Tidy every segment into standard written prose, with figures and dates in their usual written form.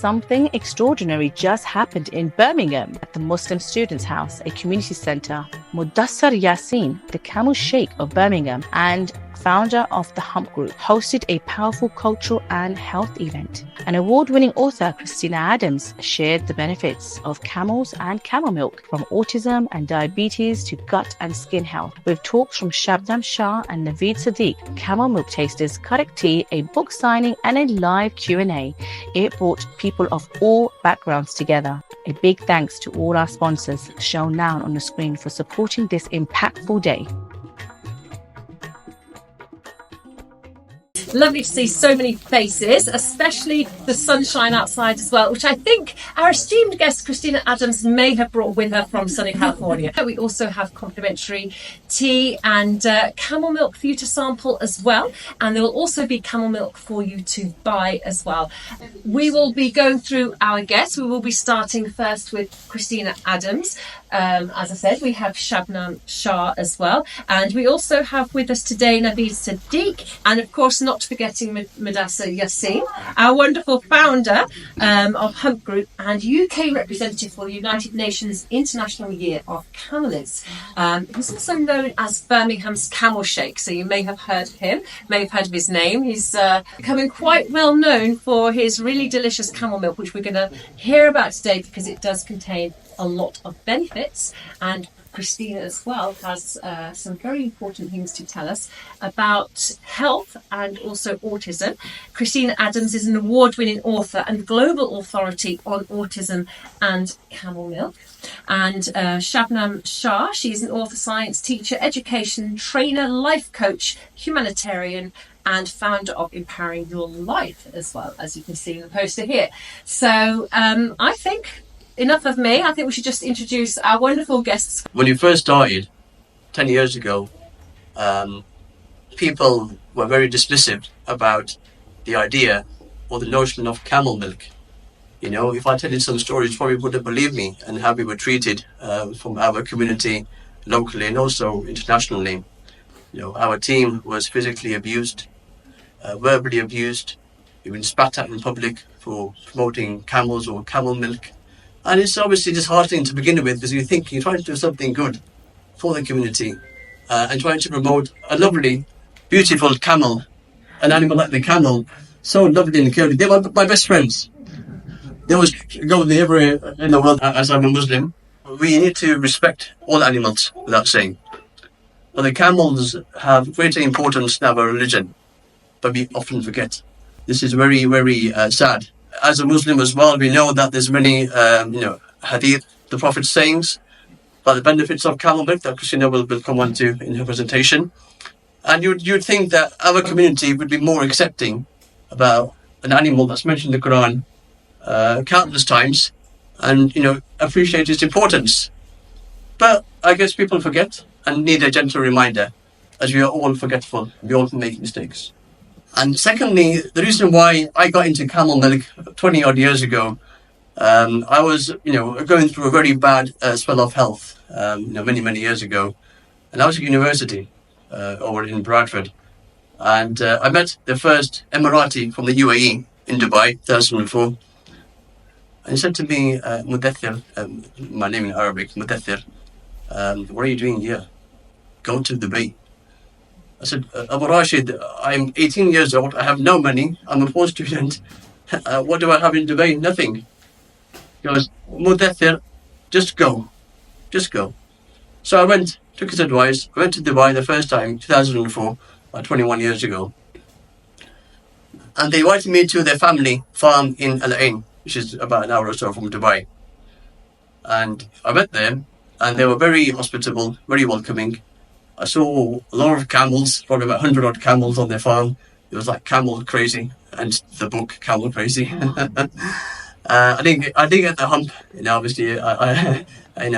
something extraordinary just happened in Birmingham at the Muslim Students' House, a community centre. Mudassar Yassin, the Camel Sheikh of Birmingham and founder of the Hump Group, hosted a powerful cultural and health event. An award-winning author, Christina Adams, shared the benefits of camels and camel milk, from autism and diabetes to gut and skin health, with talks from Shabnum, Shah and Naveed Siddiq, camel milk tasters, Karak tea, a book signing and a live Q&A. It brought people of all backgrounds together. A big thanks to all our sponsors shown now on the screen for supporting this impactful day. Lovely to see so many faces, especially the sunshine outside as well, which I think our esteemed guest Christina Adams may have brought with her from sunny California. We also have complimentary tea and camel milk for you to sample as well, and there will also be camel milk for you to buy as well. We will be going through our guests. We will be starting first with Christina Adams. As I said, we have Shabnum, Shah as well, and we also have with us today Naveed Siddiq, and of course not forgetting Mudassar Yassin, our wonderful founder of Hump Group and UK representative for the United Nations International Year of Camelids. He's also known as Birmingham's Camel Sheikh, so you may have heard of him, may have heard of his name. He's becoming quite well known for his really delicious camel milk, which we're going to hear about today because it does contain a lot of benefits, and Christina as well has some very important things to tell us about health and also autism. Christina Adams is an award-winning author and global authority on autism and camel milk. And Shabnum Shah, she's an author, science teacher, education trainer, life coach, humanitarian, and founder of Empowering Your Life as well, as you can see in the poster here. So I think enough of me. I think we should just introduce our wonderful guests. When you first started 10 years ago, people were very dismissive about the idea or the notion of camel milk. You know, if I tell you some stories, you probably wouldn't believe me and how we were treated from our community locally and also internationally. You know, our team was physically abused, verbally abused, even spat at in public for promoting camels or camel milk. And it's obviously disheartening to begin with, because you think you're trying to do something good for the community and trying to promote a lovely, beautiful camel, an animal like the camel, so lovely and curly. They were my best friends. They always go with me everywhere in the world. As I'm a Muslim, we need to respect all animals, without saying. But the camels have greater importance in our religion, but we often forget. This is very, very sad. As a Muslim as well, we know that there's many, hadith, the Prophet's sayings about the benefits of camel milk that Christina will come on to in her presentation. And you'd think that our community would be more accepting about an animal that's mentioned in the Quran countless times and, appreciate its importance. But I guess people forget and need a gentle reminder, as we are all forgetful. We all make mistakes. And secondly, the reason why I got into camel milk 20 odd years ago, I was, going through a very bad spell of health, many, many years ago. And I was at university over in Bradford. And I met the first Emirati from the UAE in Dubai, 2004. And he said to me, Mudathir, my name in Arabic, Mudathir, what are you doing here? Go to Dubai. I said, Abu Rashid, I'm 18 years old, I have no money, I'm a poor student. What do I have in Dubai? Nothing. He goes, Mudathir, just go. Just go. So I went, took his advice, I went to Dubai the first time, 2004, 21 years ago. And they invited me to their family farm in Al Ain, which is about an hour or so from Dubai. And I went there, and they were very hospitable, very welcoming. I saw a lot of camels, probably about 100 odd camels on their farm. It was like Camel Crazy, and the book Camel Crazy. I didn't get the hump, obviously, I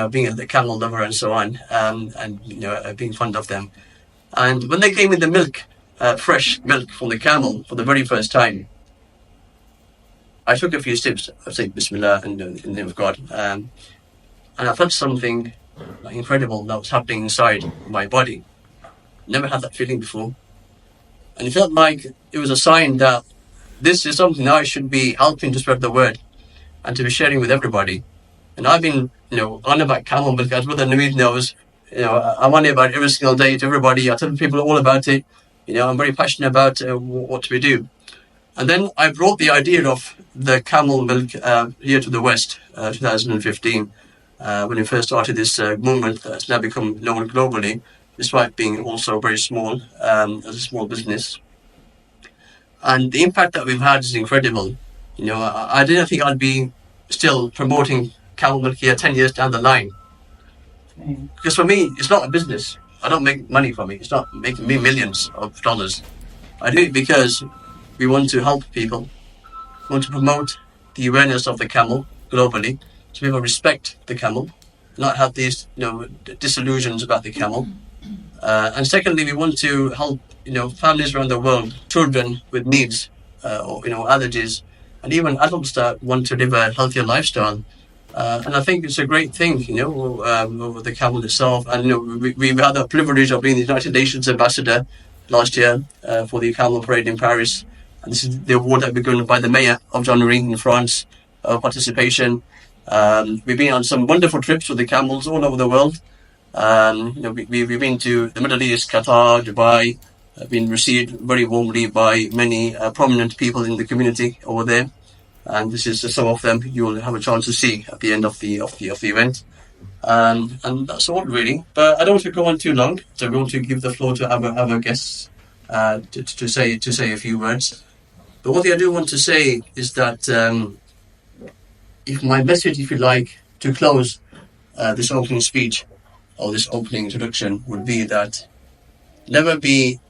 being the camel lover and so on, and being fond of them. And when they came in the milk, fresh milk from the camel for the very first time, I took a few sips. I said Bismillah in the name of God, and I felt something incredible that was happening inside my body. Never had that feeling before. And it felt like it was a sign that this is something that I should be helping to spread the word. and to be sharing with everybody. And I've been, on about camel milk, as Brother Naveed knows. I'm on about it every single day to everybody. I tell people all about it. I'm very passionate about what we do. And then I brought the idea of the camel milk here to the West, 2015, when we first started this movement that's now become known globally, despite being also very small as a small business. And the impact that we've had is incredible. I didn't think I'd be still promoting camel milk here 10 years down the line. Because for me, it's not a business. I don't make money from it. It's not making me millions of dollars. I do it because we want to help people. We want to promote the awareness of the camel globally, so people respect the camel, not have these, disillusions about the camel. And secondly, we want to help, families around the world, children with needs, or allergies, and even adults that want to live a healthier lifestyle. And I think it's a great thing, over the camel itself. And we've had the privilege of being the United Nations ambassador last year for the Camel Parade in Paris. And this is the award that we're given by the mayor of Jeannery in France, participation. We've been on some wonderful trips with the camels all over the world. We've been to the Middle East, Qatar, Dubai, been received very warmly by many prominent people in the community over there. And this is some of them you'll have a chance to see at the end of the event. And that's all really. But I don't want to go on too long, so we want to give the floor to our guests to say a few words. But what I do want to say is that if my message, if you like, to close this opening speech or this opening introduction would be that never be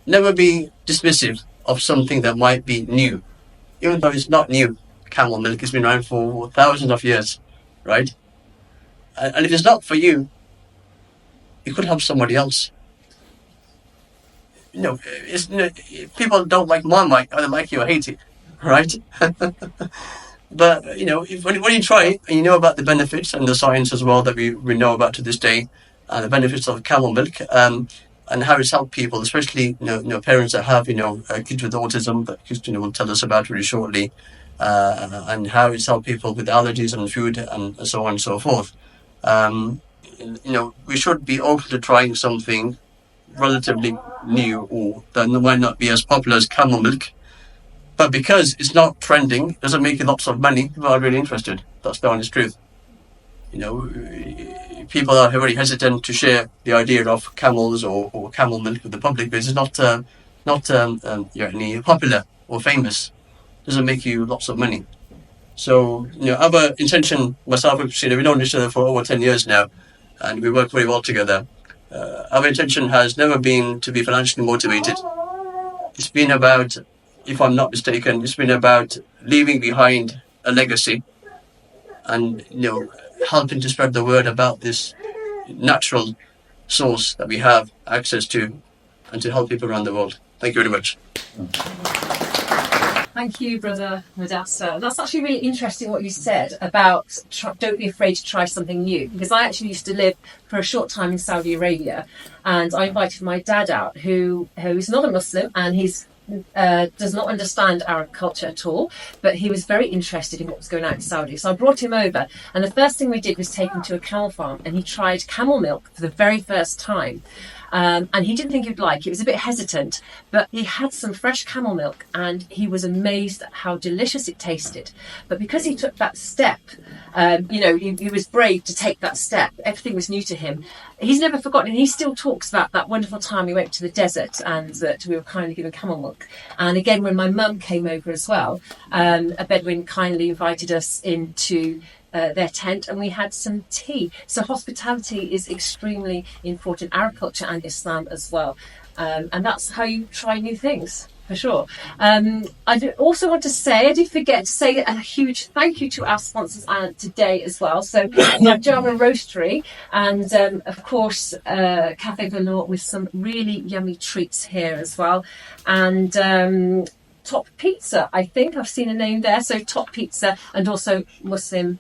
dismissive of something that might be new. Even though it's not new, camel milk has been around for thousands of years, right? And if it's not for you, it could help somebody else. People don't like Marmite, either like you or hate it, right? But, when you try it, and you know about the benefits and the science as well that we know about to this day, and the benefits of camel milk, and how it's helped people, especially, parents that have, kids with autism, that Christina will tell us about very shortly, and how it's helped people with allergies and food and so on and so forth. We should be open to trying something relatively new or that might not be as popular as camel milk. But because it's not trending, doesn't make lots of money, people are really interested. That's the honest truth. People are very hesitant to share the idea of camels or camel milk with the public because it's not popular or famous. Doesn't make you lots of money. So, our intention, myself and Christina, we've known each other for over 10 years now, and we work very well together. Our intention has never been to be financially motivated. It's been about, if I'm not mistaken, it's been about leaving behind a legacy and, helping to spread the word about this natural source that we have access to and to help people around the world. Thank you very much. Thank you, Brother Mudassar. That's actually really interesting what you said about don't be afraid to try something new, because I actually used to live for a short time in Saudi Arabia, and I invited my dad out, who is not a Muslim, and he's does not understand Arab culture at all, but he was very interested in what was going on in Saudi. So I brought him over, and the first thing we did was take him to a camel farm, and he tried camel milk for the very first time. And he didn't think he'd like it. He was a bit hesitant, but he had some fresh camel milk and he was amazed at how delicious it tasted. But because he took that step, he was brave to take that step. Everything was new to him. He's never forgotten, and he still talks about that wonderful time we went to the desert and that we were kindly given camel milk. And again, when my mum came over as well, a Bedouin kindly invited us into their tent, and we had some tea. So hospitality is extremely important, Arab culture and Islam as well, and that's how you try new things, for sure. I do also want to say, I did forget to say a huge thank you to our sponsors today as well. So we have Java Roastery and of course Cafe Velour with some really yummy treats here as well, and Top Pizza, I think I've seen a name there, so Top Pizza, and also Muslim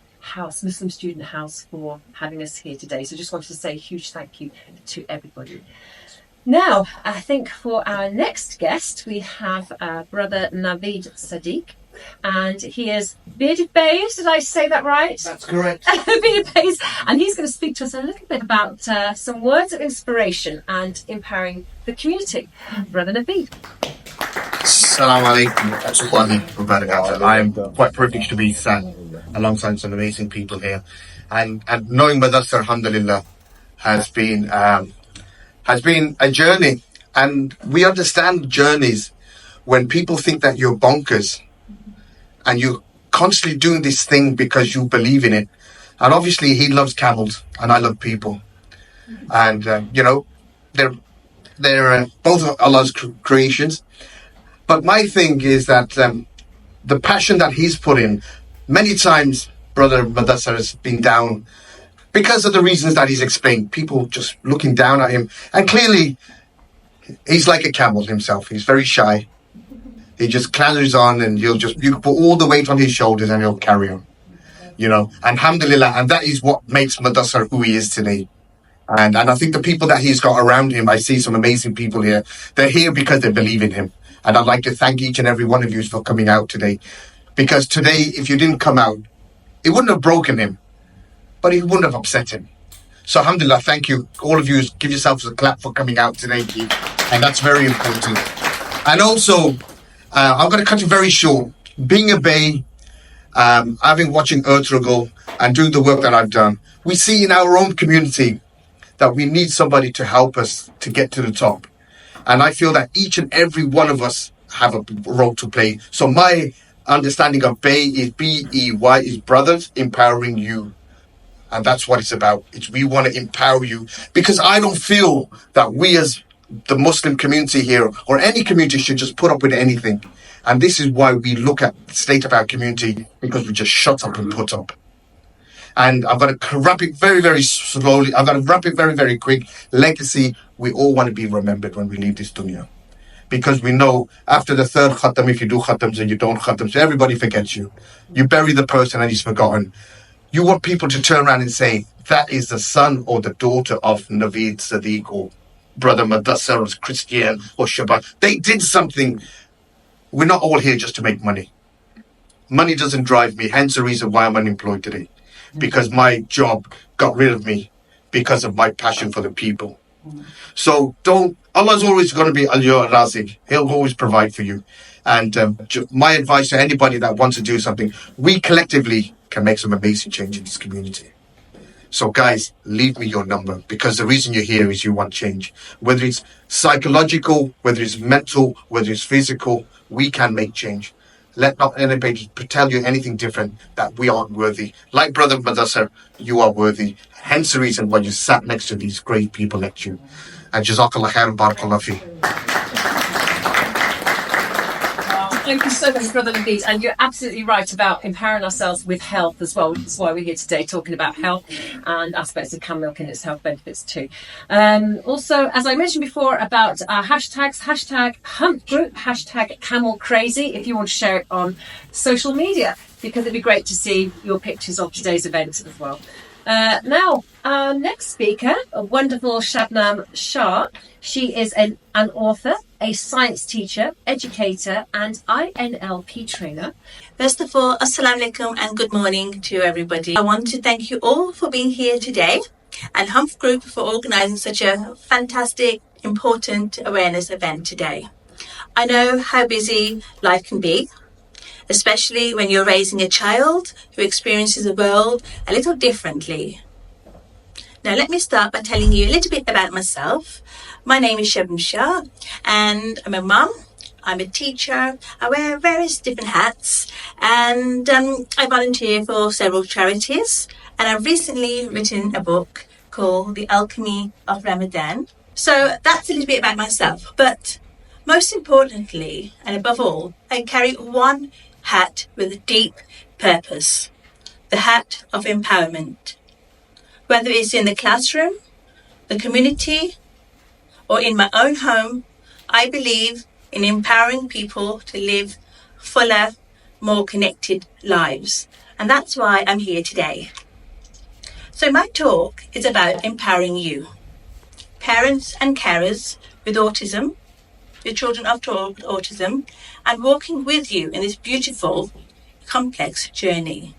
Student House for having us here today. So just wanted to say a huge thank you to everybody. Now, I think for our next guest, we have Brother Naveed Siddiq. and he is Bearded Bays. Did I say that right? That's correct. Bearded Bays, and he's going to speak to us a little bit about some words of inspiration and empowering the community. Brother Naveed. Assalamu alaikum. I am quite privileged to be sat alongside some amazing people here, and knowing Madrasa, alhamdulillah, has been a journey, and we understand journeys when people think that you're bonkers and you're constantly doing this thing because you believe in it. And obviously he loves camels and I love people, and they're both Allah's creations. But my thing is that the passion that he's put in, many times Brother Mudassar has been down because of the reasons that he's explained, people just looking down at him. And clearly, he's like a camel himself. He's very shy. He just clatters on, and you put all the weight on his shoulders and he'll carry on. And alhamdulillah, and that is what makes Mudassar who he is today. And I think the people that he's got around him, I see some amazing people here. They're here because they believe in him. And I'd like to thank each and every one of you for coming out today. Because today, if you didn't come out, it wouldn't have broken him, but it wouldn't have upset him. So alhamdulillah, thank you. All of you, give yourselves a clap for coming out today. And that's very important. And also, I'm going to cut it very short. Being a Bay, watching Irrgang and doing the work that I've done, we see in our own community that we need somebody to help us to get to the top. And I feel that each and every one of us have a role to play. So my understanding of Bay is B-E-Y, is brothers empowering you. And that's what it's about. We want to empower you. Because I don't feel that we as the Muslim community here, or any community, should just put up with anything. And this is why we look at the state of our community, because we just shut up and put up. And I've got to wrap it very, very slowly. I've got to wrap it very, very quick. Legacy, we all want to be remembered when we leave this dunya. Because we know after the third khatam, if you do khatams and you don't khatams, everybody forgets you. You bury the person and he's forgotten. You want people to turn around and say, that is the son or the daughter of Naveed, Siddiq, or Brother Mudassar, or Christian, or Shah. They did something. We're not all here just to make money. Money doesn't drive me, hence the reason why I'm unemployed today. Because my job got rid of me because of my passion for the people. So Allah's always going to be Al-Yor Razik. He'll always provide for you. And my advice to anybody that wants to do something, we collectively can make some amazing change in this community. So guys, leave me your number, because the reason you're here is you want change. Whether it's psychological, whether it's mental, whether it's physical, we can make change. Let not anybody tell you anything different, that we aren't worthy. Like Brother Mudassar, you are worthy. Hence the reason why you sat next to these great people like you. And Jazakallah khair and barakallah fi. Thank you so much, Brother Naveed. And you're absolutely right about empowering ourselves with health as well, which is why we're here today talking about health and aspects of camel milk and its health benefits too. Also, as I mentioned before, about our hashtags, hashtag Hump Group, hashtag Camel Crazy, if you want to share it on social media, because it'd be great to see your pictures of today's event as well. Now, our next speaker, a wonderful Shabnum Shah. She is an author, a science teacher, educator, and INLP trainer. First of all, Assalamu alaikum and good morning to everybody. I want to thank you all for being here today, and Hump Group for organising such a fantastic, important awareness event today. I know how busy life can be, especially when you're raising a child who experiences the world a little differently. Now, let me start by telling you a little bit about myself. My name is Shabnum, and I'm a mum. I'm a teacher. I wear various different hats, and I volunteer for several charities. And I've recently written a book called The Alchemy of Ramadan. So that's a little bit about myself. But most importantly, and above all, I carry one hat with a deep purpose, the hat of empowerment. Whether it's in the classroom, the community, or in my own home, I believe in empowering people to live fuller, more connected lives. And that's why I'm here today. So my talk is about empowering you, parents and carers with autism, with children of autism and walking with you in this beautiful, complex journey.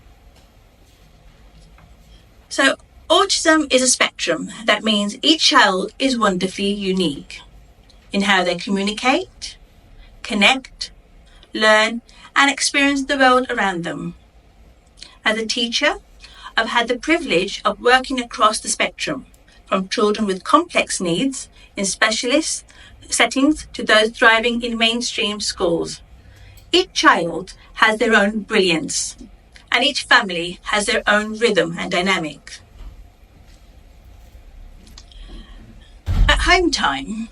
So, autism is a spectrum. That means each child is wonderfully unique in how they communicate, connect, learn, and experience the world around them. As a teacher, I've had the privilege of working across the spectrum, from children with complex needs in specialist settings to those thriving in mainstream schools. Each child has their own brilliance, and each family has their own rhythm and dynamic. At home time,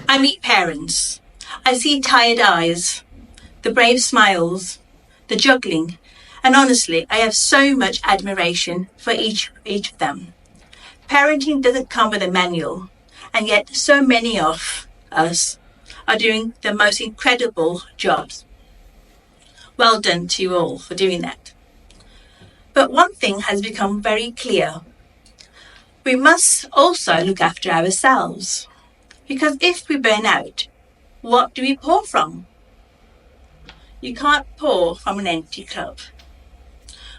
I meet parents. I see tired eyes, the brave smiles, the juggling, and honestly, I have so much admiration for each of them. Parenting doesn't come with a manual, and yet so many of us are doing the most incredible jobs. Well done to you all for doing that. But one thing has become very clear. We must also look after ourselves, because if we burn out, what do we pour from? You can't pour from an empty cup.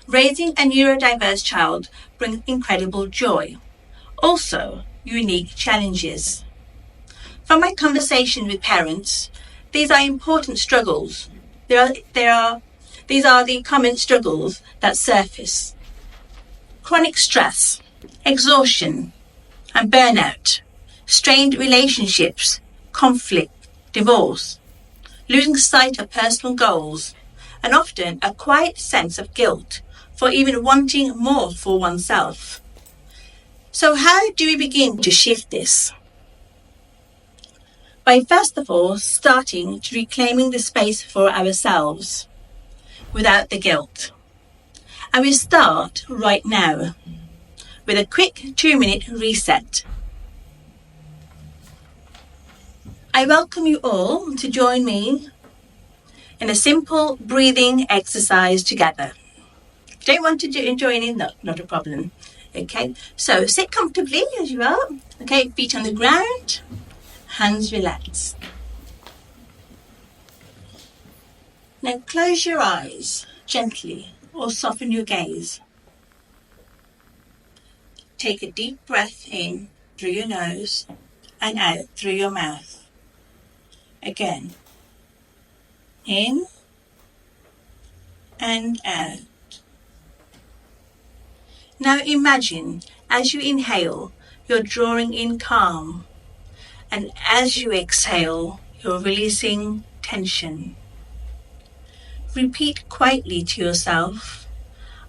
Raising a neurodiverse child brings incredible joy. Also, unique challenges. From my conversation with parents, these are important struggles. These are the common struggles that surface. Chronic stress, exhaustion, and burnout, strained relationships, conflict, divorce, losing sight of personal goals, and often a quiet sense of guilt for even wanting more for oneself. So how do we begin to shift this? By first of all starting to reclaiming the space for ourselves without the guilt. And we start right now with a quick 2-minute reset. I welcome you all to join me in a simple breathing exercise together. If you don't want to join in, not a problem. Okay, so sit comfortably as you are. Okay, feet on the ground, hands relaxed. Now close your eyes gently or soften your gaze. Take a deep breath in through your nose and out through your mouth. Again, in and out. Now imagine as you inhale, you're drawing in calm, and as you exhale, you're releasing tension. Repeat quietly to yourself,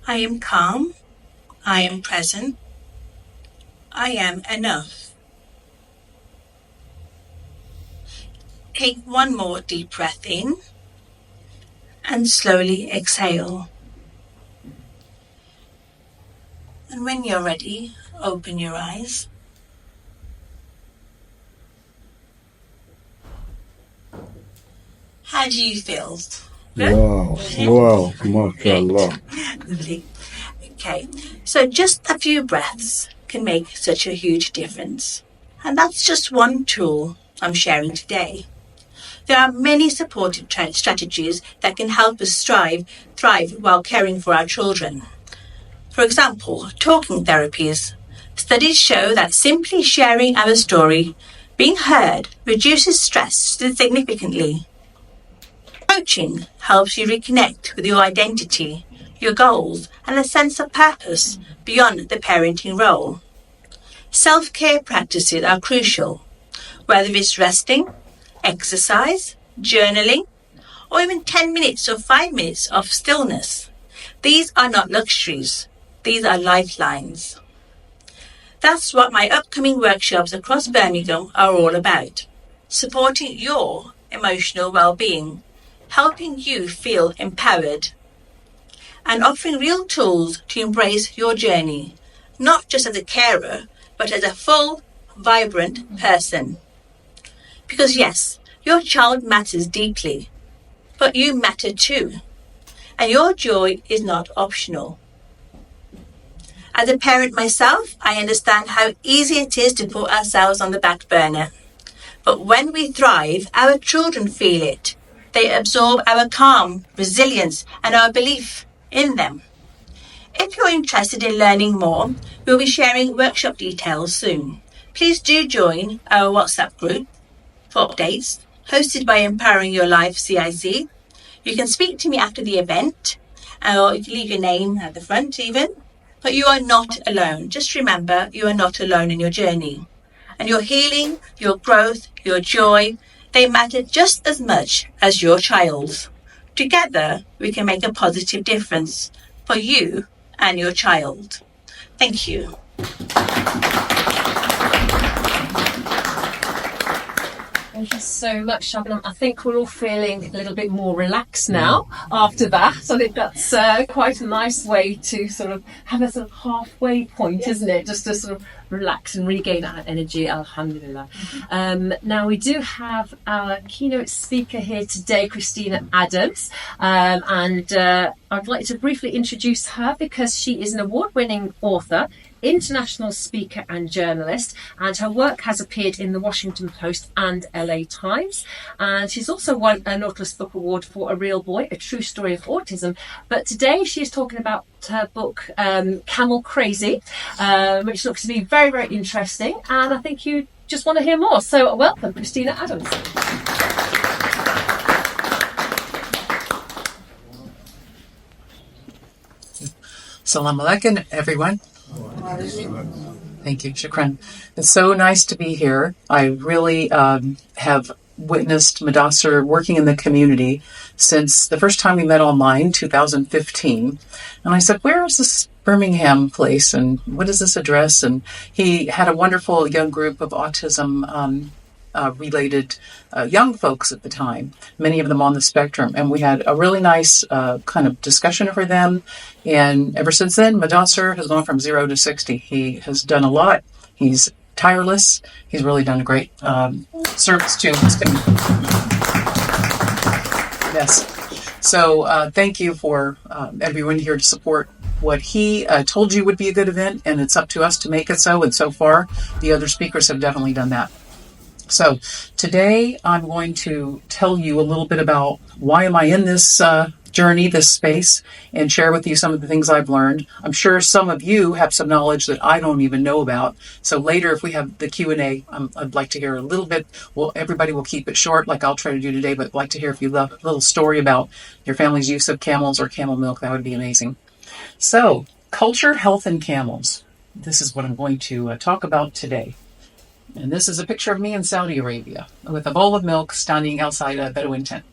I am calm, I am present, I am enough. Take one more deep breath in and slowly exhale. And when you're ready, open your eyes. How do you feel? Good? Wow, mashallah. Lovely. Okay, so just a few breaths can make such a huge difference. And that's just one tool I'm sharing today. There are many supportive strategies that can help us thrive while caring for our children. For example, talking therapies. Studies show that simply sharing our story, being heard, reduces stress significantly. Coaching helps you reconnect with your identity, your goals, and a sense of purpose beyond the parenting role. Self-care practices are crucial, whether it's resting, exercise, journaling, or even 10 minutes or 5 minutes of stillness. These are not luxuries. These are lifelines. That's what my upcoming workshops across Birmingham are all about. Supporting your emotional well-being, helping you feel empowered, and offering real tools to embrace your journey, not just as a carer, but as a full, vibrant person. Because yes, your child matters deeply, but you matter too, and your joy is not optional. As a parent myself, I understand how easy it is to put ourselves on the back burner. But when we thrive, our children feel it. They absorb our calm, resilience, and our belief in them. If you're interested in learning more, we'll be sharing workshop details soon. Please do join our WhatsApp group for updates, hosted by Empowering Your Life CIC. You can speak to me after the event, or you can leave your name at the front even. But you are not alone. Just remember, you are not alone in your journey. And your healing, your growth, your joy, they matter just as much as your child's. Together, we can make a positive difference for you and your child. Thank you. Thank you so much, Shabnum. I think we're all feeling a little bit more relaxed now after that. I think that's quite a nice way to sort of have a sort of halfway point, isn't it? Just to sort of relax and regain our energy, alhamdulillah. Now we do have our keynote speaker here today, Christina Adams, and I'd like to briefly introduce her because she is an award-winning author, international speaker and journalist, and her work has appeared in the Washington Post and LA Times, and she's also won a Nautilus Book Award for A Real Boy, A True Story of Autism. But today she's talking about her book Camel Crazy, which looks to be very, very interesting, and I think you just want to hear more. So welcome, Christina Adams. Assalamu alaikum, everyone. Thank you, Shukran. It's so nice to be here. I really have witnessed Mudassir working in the community since the first time we met online, 2015. And I said, where is this Birmingham place and what is this address? And he had a wonderful young group of autism related young folks at the time, many of them on the spectrum. And we had a really nice kind of discussion for them. And ever since then, Mudassir has gone from 0 to 60. He has done a lot. He's tireless. He's really done a great service to his community. Yes. So thank you for everyone here to support what he told you would be a good event. And it's up to us to make it so. And so far, the other speakers have definitely done that. So today I'm going to tell you a little bit about why am I in this journey, this space, and share with you some of the things I've learned. I'm sure some of you have some knowledge that I don't even know about. So later, if we have the Q&A, I'd like to hear a little bit. Well, everybody will keep it short like I'll try to do today, but I'd like to hear if you love a little story about your family's use of camels or camel milk. That would be amazing. So culture, health, and camels. This is what I'm going to talk about today. And this is a picture of me in Saudi Arabia with a bowl of milk standing outside a Bedouin tent.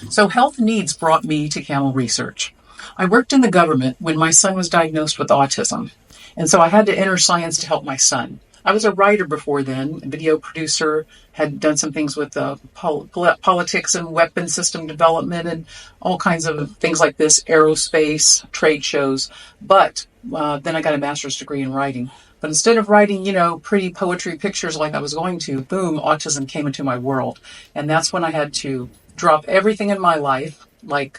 So health needs brought me to camel research. I worked in the government when my son was diagnosed with autism. And so I had to enter science to help my son. I was a writer before then, a video producer, had done some things with politics and weapon system development and all kinds of things like this, aerospace, trade shows. But then I got a master's degree in writing. But instead of writing, pretty poetry pictures like I was going to, boom, autism came into my world. And that's when I had to drop everything in my life, like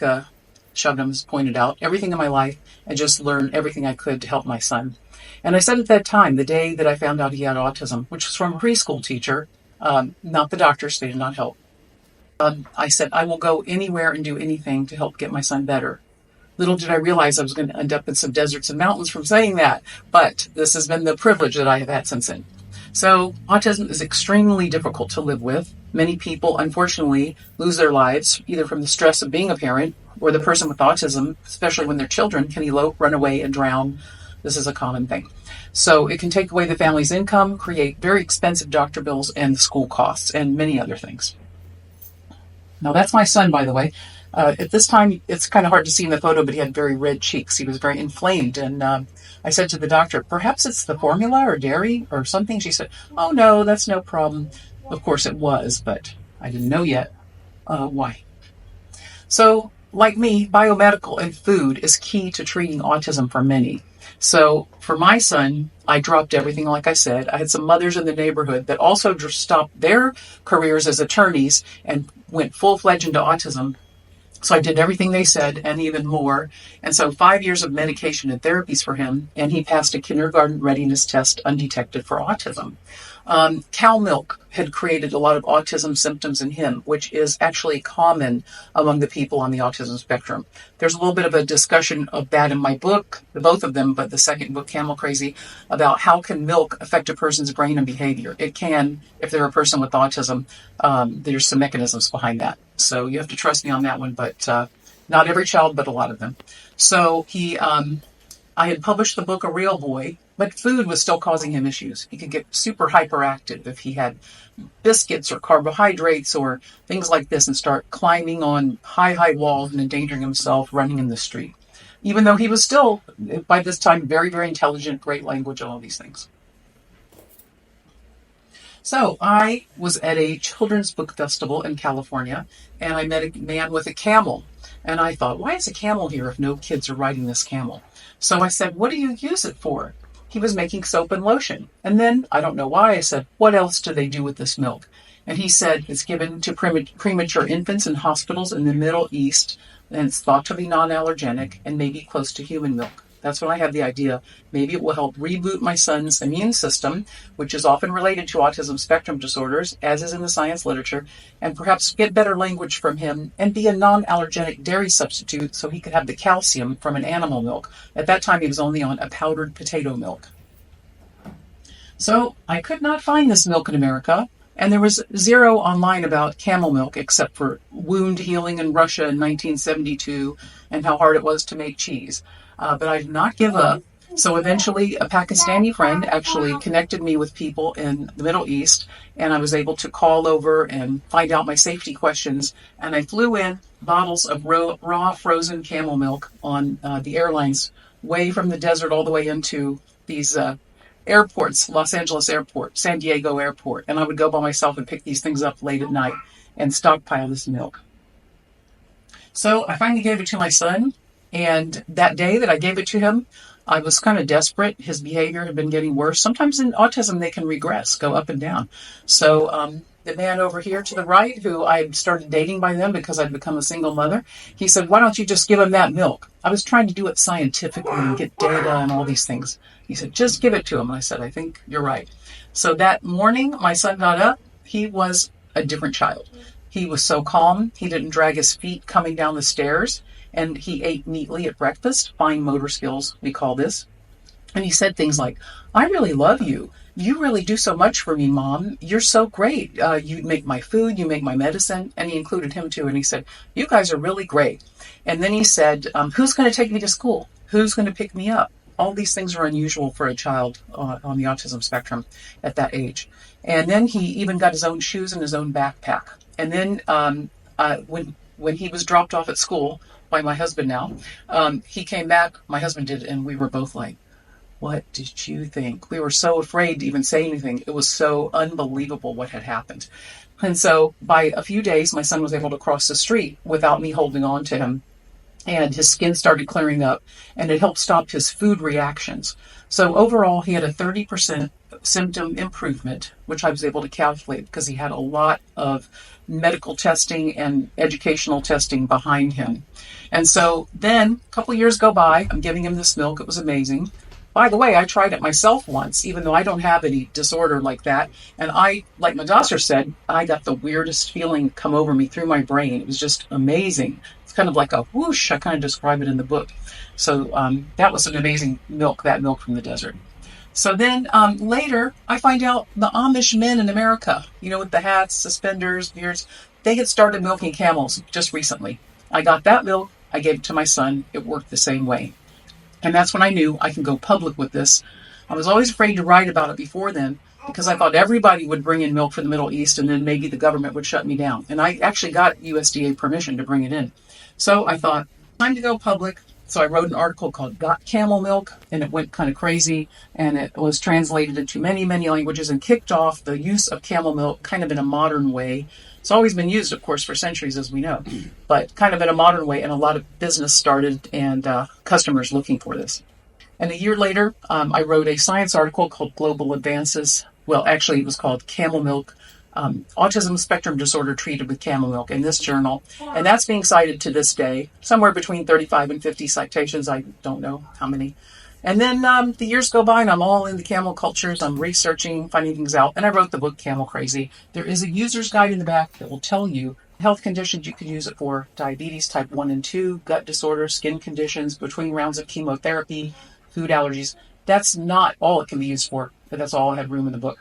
Shabnum has pointed out, everything in my life, and just learn everything I could to help my son. And I said at that time, the day that I found out he had autism, which was from a preschool teacher, not the doctors, they did not help. I said, I will go anywhere and do anything to help get my son better. Little did I realize I was going to end up in some deserts and mountains from saying that, but this has been the privilege that I have had since then. So autism is extremely difficult to live with. Many people, unfortunately, lose their lives either from the stress of being a parent or the person with autism, especially when they're children, can elope, run away, and drown. This is a common thing. So it can take away the family's income, create very expensive doctor bills and school costs, and many other things. Now that's my son, by the way. At this time, it's kind of hard to see in the photo, but he had very red cheeks. He was very inflamed. And I said to the doctor, perhaps it's the formula or dairy or something. She said, oh, no, that's no problem. Of course it was, but I didn't know yet why. So like me, biomedical and food is key to treating autism for many. So for my son, I dropped everything, like I said. I had some mothers in the neighborhood that also just stopped their careers as attorneys and went full-fledged into autism. So I did everything they said and even more. And so 5 years of medication and therapies for him, and he passed a kindergarten readiness test undetected for autism. Cow milk had created a lot of autism symptoms in him, which is actually common among the people on the autism spectrum. There's a little bit of a discussion of that in my book, both of them, but the second book, Camel Crazy, about how can milk affect a person's brain and behavior. It can, if they're a person with autism. There's some mechanisms behind that. So you have to trust me on that one, but not every child, but a lot of them. So I had published the book A Real Boy, but food was still causing him issues. He could get super hyperactive if he had biscuits or carbohydrates or things like this and start climbing on high walls and endangering himself running in the street. Even though he was still, by this time, very, very intelligent, great language, and all these things. So I was at a children's book festival in California, and I met a man with a camel. And I thought, why is a camel here if no kids are riding this camel? So I said, what do you use it for? He was making soap and lotion. And then, I don't know why, I said, what else do they do with this milk? And he said, it's given to premature infants in hospitals in the Middle East, and it's thought to be non-allergenic and maybe close to human milk. That's when I had the idea, maybe it will help reboot my son's immune system, which is often related to autism spectrum disorders, as is in the science literature, and perhaps get better language from him and be a non-allergenic dairy substitute so he could have the calcium from an animal milk. At that time, he was only on a powdered potato milk. So I could not find this milk in America, and there was zero online about camel milk except for wound healing in Russia in 1972 and how hard it was to make cheese. But I did not give up. So eventually a Pakistani friend actually connected me with people in the Middle East, and I was able to call over and find out my safety questions. And I flew in bottles of raw frozen camel milk on the airlines way from the desert all the way into these airports, Los Angeles Airport, San Diego Airport. And I would go by myself and pick these things up late at night and stockpile this milk. So I finally gave it to my son. And that day that I gave it to him, I was kind of desperate. His behavior had been getting worse. Sometimes in autism, they can regress, go up and down. So the man over here to the right, who I started dating by then because I'd become a single mother, he said, why don't you just give him that milk? I was trying to do it scientifically and get data and all these things. He said, just give it to him. And I said, I think you're right. So that morning, my son got up. He was a different child. He was so calm. He didn't drag his feet coming down the stairs. And he ate neatly at breakfast, fine motor skills, we call this. And he said things like, I really love you. You really do so much for me, Mom. You're so great. You make my food, you make my medicine. And he included him too. And he said, you guys are really great. And then he said, who's going to take me to school? Who's going to pick me up? All these things are unusual for a child on the autism spectrum at that age. And then he even got his own shoes and his own backpack. And then when he was dropped off at school, by my husband now, he came back, my husband did, and we were both like, what did you think? We were so afraid to even say anything. It was so unbelievable what had happened. And so by a few days, my son was able to cross the street without me holding on to him. And his skin started clearing up, and it helped stop his food reactions. So overall, he had a 30% symptom improvement, which I was able to calculate because he had a lot of medical testing and educational testing behind him. And so then a couple of years go by, I'm giving him this milk. It was amazing. By the way, I tried it myself once, even though I don't have any disorder like that. And I, like Madasser said, I got the weirdest feeling come over me through my brain. It was just amazing. It's kind of like a whoosh. I kind of describe it in the book. So that was an amazing milk, that milk from the desert. So then later, I find out the Amish men in America, you know, with the hats, suspenders, beards, they had started milking camels just recently. I got that milk. I gave it to my son. It worked the same way. And that's when I knew I can go public with this. I was always afraid to write about it before then because I thought everybody would bring in milk from the Middle East and then maybe the government would shut me down. And I actually got USDA permission to bring it in. So I thought, time to go public. So I wrote an article called Got Camel Milk, and it went kind of crazy, and it was translated into many, many languages and kicked off the use of camel milk kind of in a modern way. It's always been used, of course, for centuries, as we know, but kind of in a modern way, and a lot of business started and customers looking for this. And a year later, I wrote a science article called Global Advances. Well, actually, it was called Camel Milk, Autism Spectrum Disorder Treated with Camel Milk in this journal. And that's being cited to this day, somewhere between 35 and 50 citations. I don't know how many. And then the years go by and I'm all in the camel cultures. I'm researching, finding things out. And I wrote the book Camel Crazy. There is a user's guide in the back that will tell you health conditions you can use it for: diabetes type 1 and 2, gut disorders, skin conditions, between rounds of chemotherapy, food allergies. That's not all it can be used for, but that's all I had room in the book.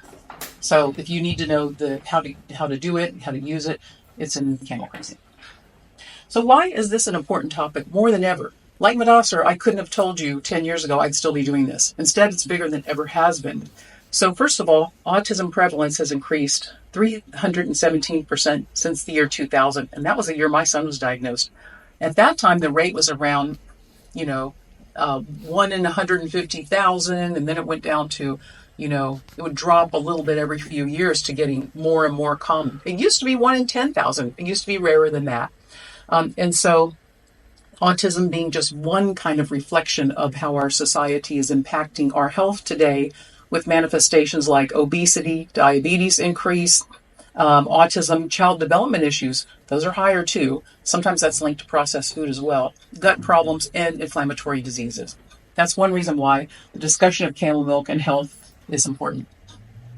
So if you need to know how to do it, how to use it, it's in Camel Crazy. So why is this an important topic more than ever? Like Madasser, I couldn't have told you 10 years ago I'd still be doing this. Instead, it's bigger than it ever has been. So first of all, autism prevalence has increased 317% since the year 2000. And that was the year my son was diagnosed. At that time, the rate was around, 1 in 150,000. And then it went down to, it would drop a little bit every few years to getting more and more common. It used to be 1 in 10,000. It used to be rarer than that. And so autism being just one kind of reflection of how our society is impacting our health today, with manifestations like obesity, diabetes increase, autism, child development issues. Those are higher too. Sometimes that's linked to processed food as well. Gut problems and inflammatory diseases. That's one reason why the discussion of camel milk and health is important.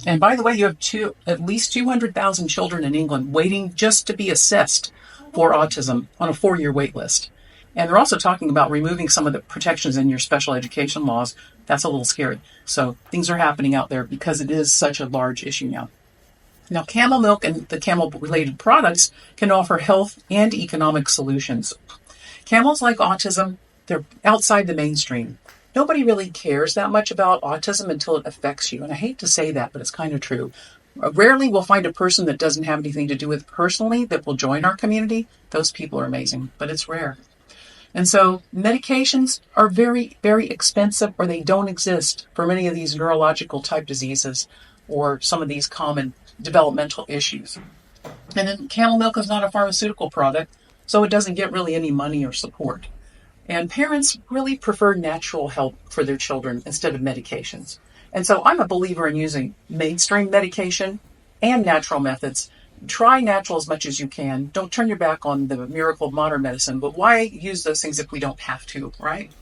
And by the way, you have at least 200,000 children in England waiting just to be assessed for autism on a 4-year wait list. And they're also talking about removing some of the protections in your special education laws. That's a little scary. So things are happening out there because it is such a large issue now. Now, camel milk and the camel-related products can offer health and economic solutions. Camels, like autism, they're outside the mainstream. Nobody really cares that much about autism until it affects you. And I hate to say that, but it's kind of true. Rarely we'll find a person that doesn't have anything to do with personally that will join our community. Those people are amazing, but it's rare. And so medications are very, very expensive, or they don't exist for many of these neurological type diseases or some of these common developmental issues. And then camel milk is not a pharmaceutical product, so it doesn't get really any money or support. And parents really prefer natural help for their children instead of medications. And so I'm a believer in using mainstream medication and natural methods. Try natural as much as you can. Don't turn your back on the miracle of modern medicine, but why use those things if we don't have to, right?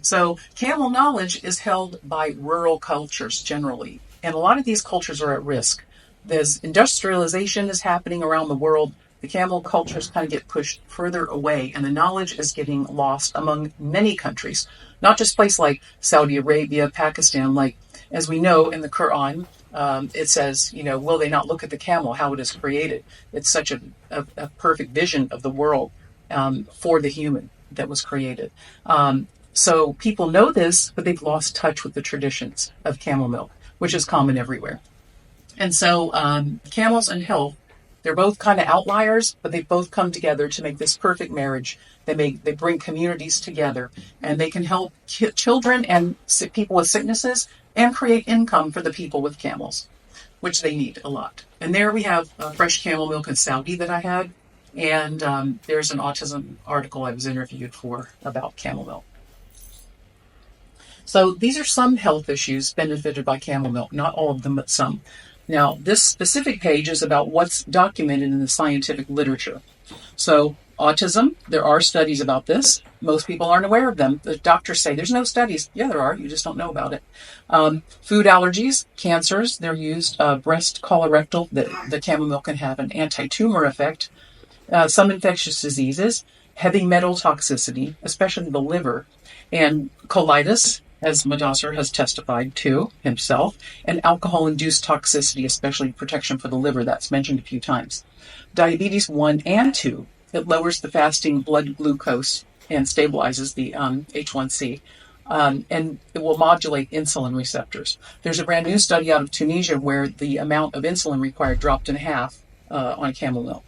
So camel knowledge is held by rural cultures generally, and a lot of these cultures are at risk. As industrialization is happening around the world, the camel cultures kind of get pushed further away, and the knowledge is getting lost among many countries, not just places like Saudi Arabia, Pakistan. Like, as we know in the Quran, it says, will they not look at the camel, how it is created? It's such a perfect vision of the world for the human that was created. So people know this, but they've lost touch with the traditions of camel milk, which is common everywhere. And so camels and health, they're both kind of outliers, but they both come together to make this perfect marriage. They bring communities together, and they can help children and people with sicknesses and create income for the people with camels, which they need a lot. And there we have fresh camel milk in Saudi that I had, and there's an autism article I was interviewed for about camel milk. So these are some health issues benefited by camel milk, not all of them, but some. Now, this specific page is about what's documented in the scientific literature. So autism, there are studies about this. Most people aren't aware of them. The doctors say there's no studies. Yeah, there are. You just don't know about it. Food allergies, cancers, they're used. Breast, colorectal, the camel milk can have an anti-tumor effect. Some infectious diseases, heavy metal toxicity, especially the liver, and colitis, as Madasser has testified to himself, and alcohol-induced toxicity, especially protection for the liver, that's mentioned a few times. Diabetes 1 and 2, it lowers the fasting blood glucose and stabilizes the H1C, and it will modulate insulin receptors. There's a brand new study out of Tunisia where the amount of insulin required dropped in half on camel milk.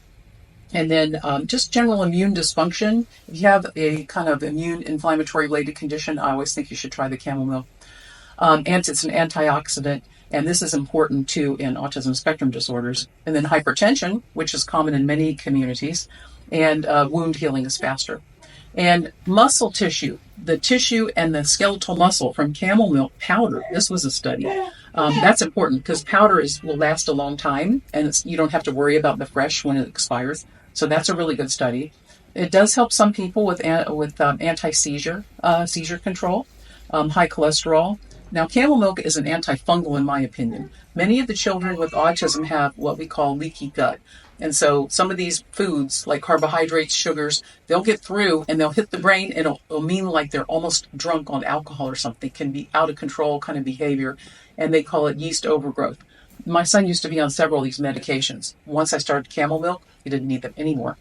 And then just general immune dysfunction. If you have a kind of immune inflammatory related condition, I always think you should try the camel milk. And it's an antioxidant, and this is important too in autism spectrum disorders. And then hypertension, which is common in many communities, and wound healing is faster. And muscle tissue, the tissue and the skeletal muscle from camel milk powder. This was a study. That's important because powder will last a long time, and you don't have to worry about the fresh when it expires. So that's a really good study. It does help some people with anti-seizure seizure control. high cholesterol. Now, camel milk is an antifungal in my opinion. Many of the children with autism have what we call leaky gut. And so some of these foods, like carbohydrates, sugars, they'll get through and they'll hit the brain and it'll mean like they're almost drunk on alcohol or something. It can be out of control kind of behavior. And they call it yeast overgrowth. My son used to be on several of these medications. Once I started camel milk, he didn't need them anymore.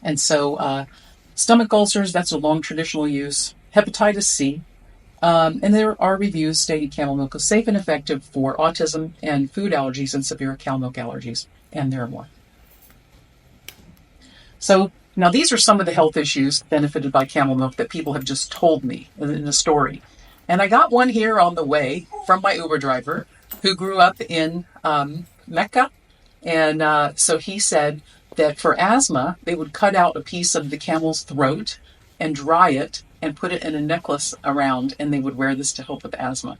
And so stomach ulcers, that's a long traditional use. Hepatitis C. And there are reviews stating camel milk is safe and effective for autism and food allergies and severe cow milk allergies. And there are more. So now these are some of the health issues benefited by camel milk that people have just told me in a story. And I got one here on the way from my Uber driver who grew up in Mecca. And so he said that for asthma, they would cut out a piece of the camel's throat and dry it and put it in a necklace around, and they would wear this to help with asthma.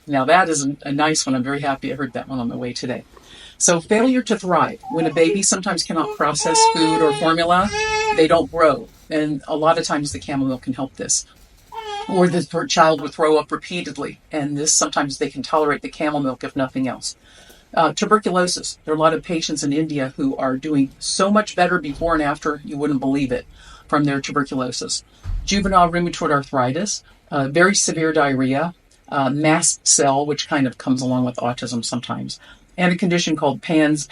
Now that is a nice one. I'm very happy I heard that one on the way today. So failure to thrive. When a baby sometimes cannot process food or formula, they don't grow. And a lot of times the camel milk can help this. Or the child would throw up repeatedly. And this sometimes they can tolerate the camel milk if nothing else. Tuberculosis. There are a lot of patients in India who are doing so much better before and after, you wouldn't believe it, from their tuberculosis. Juvenile rheumatoid arthritis, very severe diarrhea, mast cell, which kind of comes along with autism sometimes, and a condition called PANS.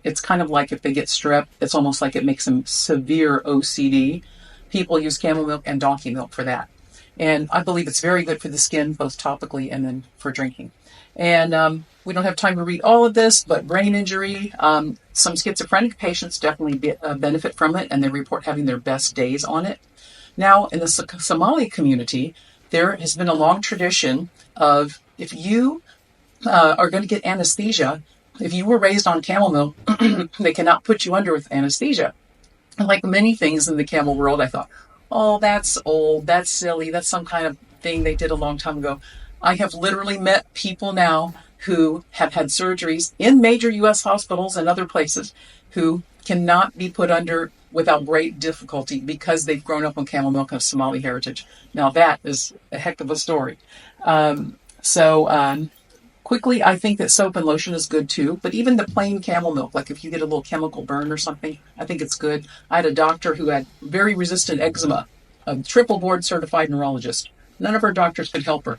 It's kind of like if they get strep, it's almost like it makes them severe OCD. People use camel milk and donkey milk for that. And I believe it's very good for the skin, both topically and then for drinking. And we don't have time to read all of this, but brain injury, some schizophrenic patients definitely benefit from it, and they report having their best days on it. Now, in the Somali community, there has been a long tradition of if you are going to get anesthesia, if you were raised on camel milk, they cannot put you under with anesthesia. And like many things in the camel world, I thought, oh, that's old, that's silly, that's some kind of thing they did a long time ago. I have literally met people now who have had surgeries in major U.S. hospitals and other places who cannot be put under without great difficulty because they've grown up on camel milk of Somali heritage. Now that is a heck of a story. Quickly, I think that soap and lotion is good too, but even the plain camel milk, like if you get a little chemical burn or something, I think it's good. I had a doctor who had very resistant eczema, a triple board certified neurologist. None of her doctors could help her.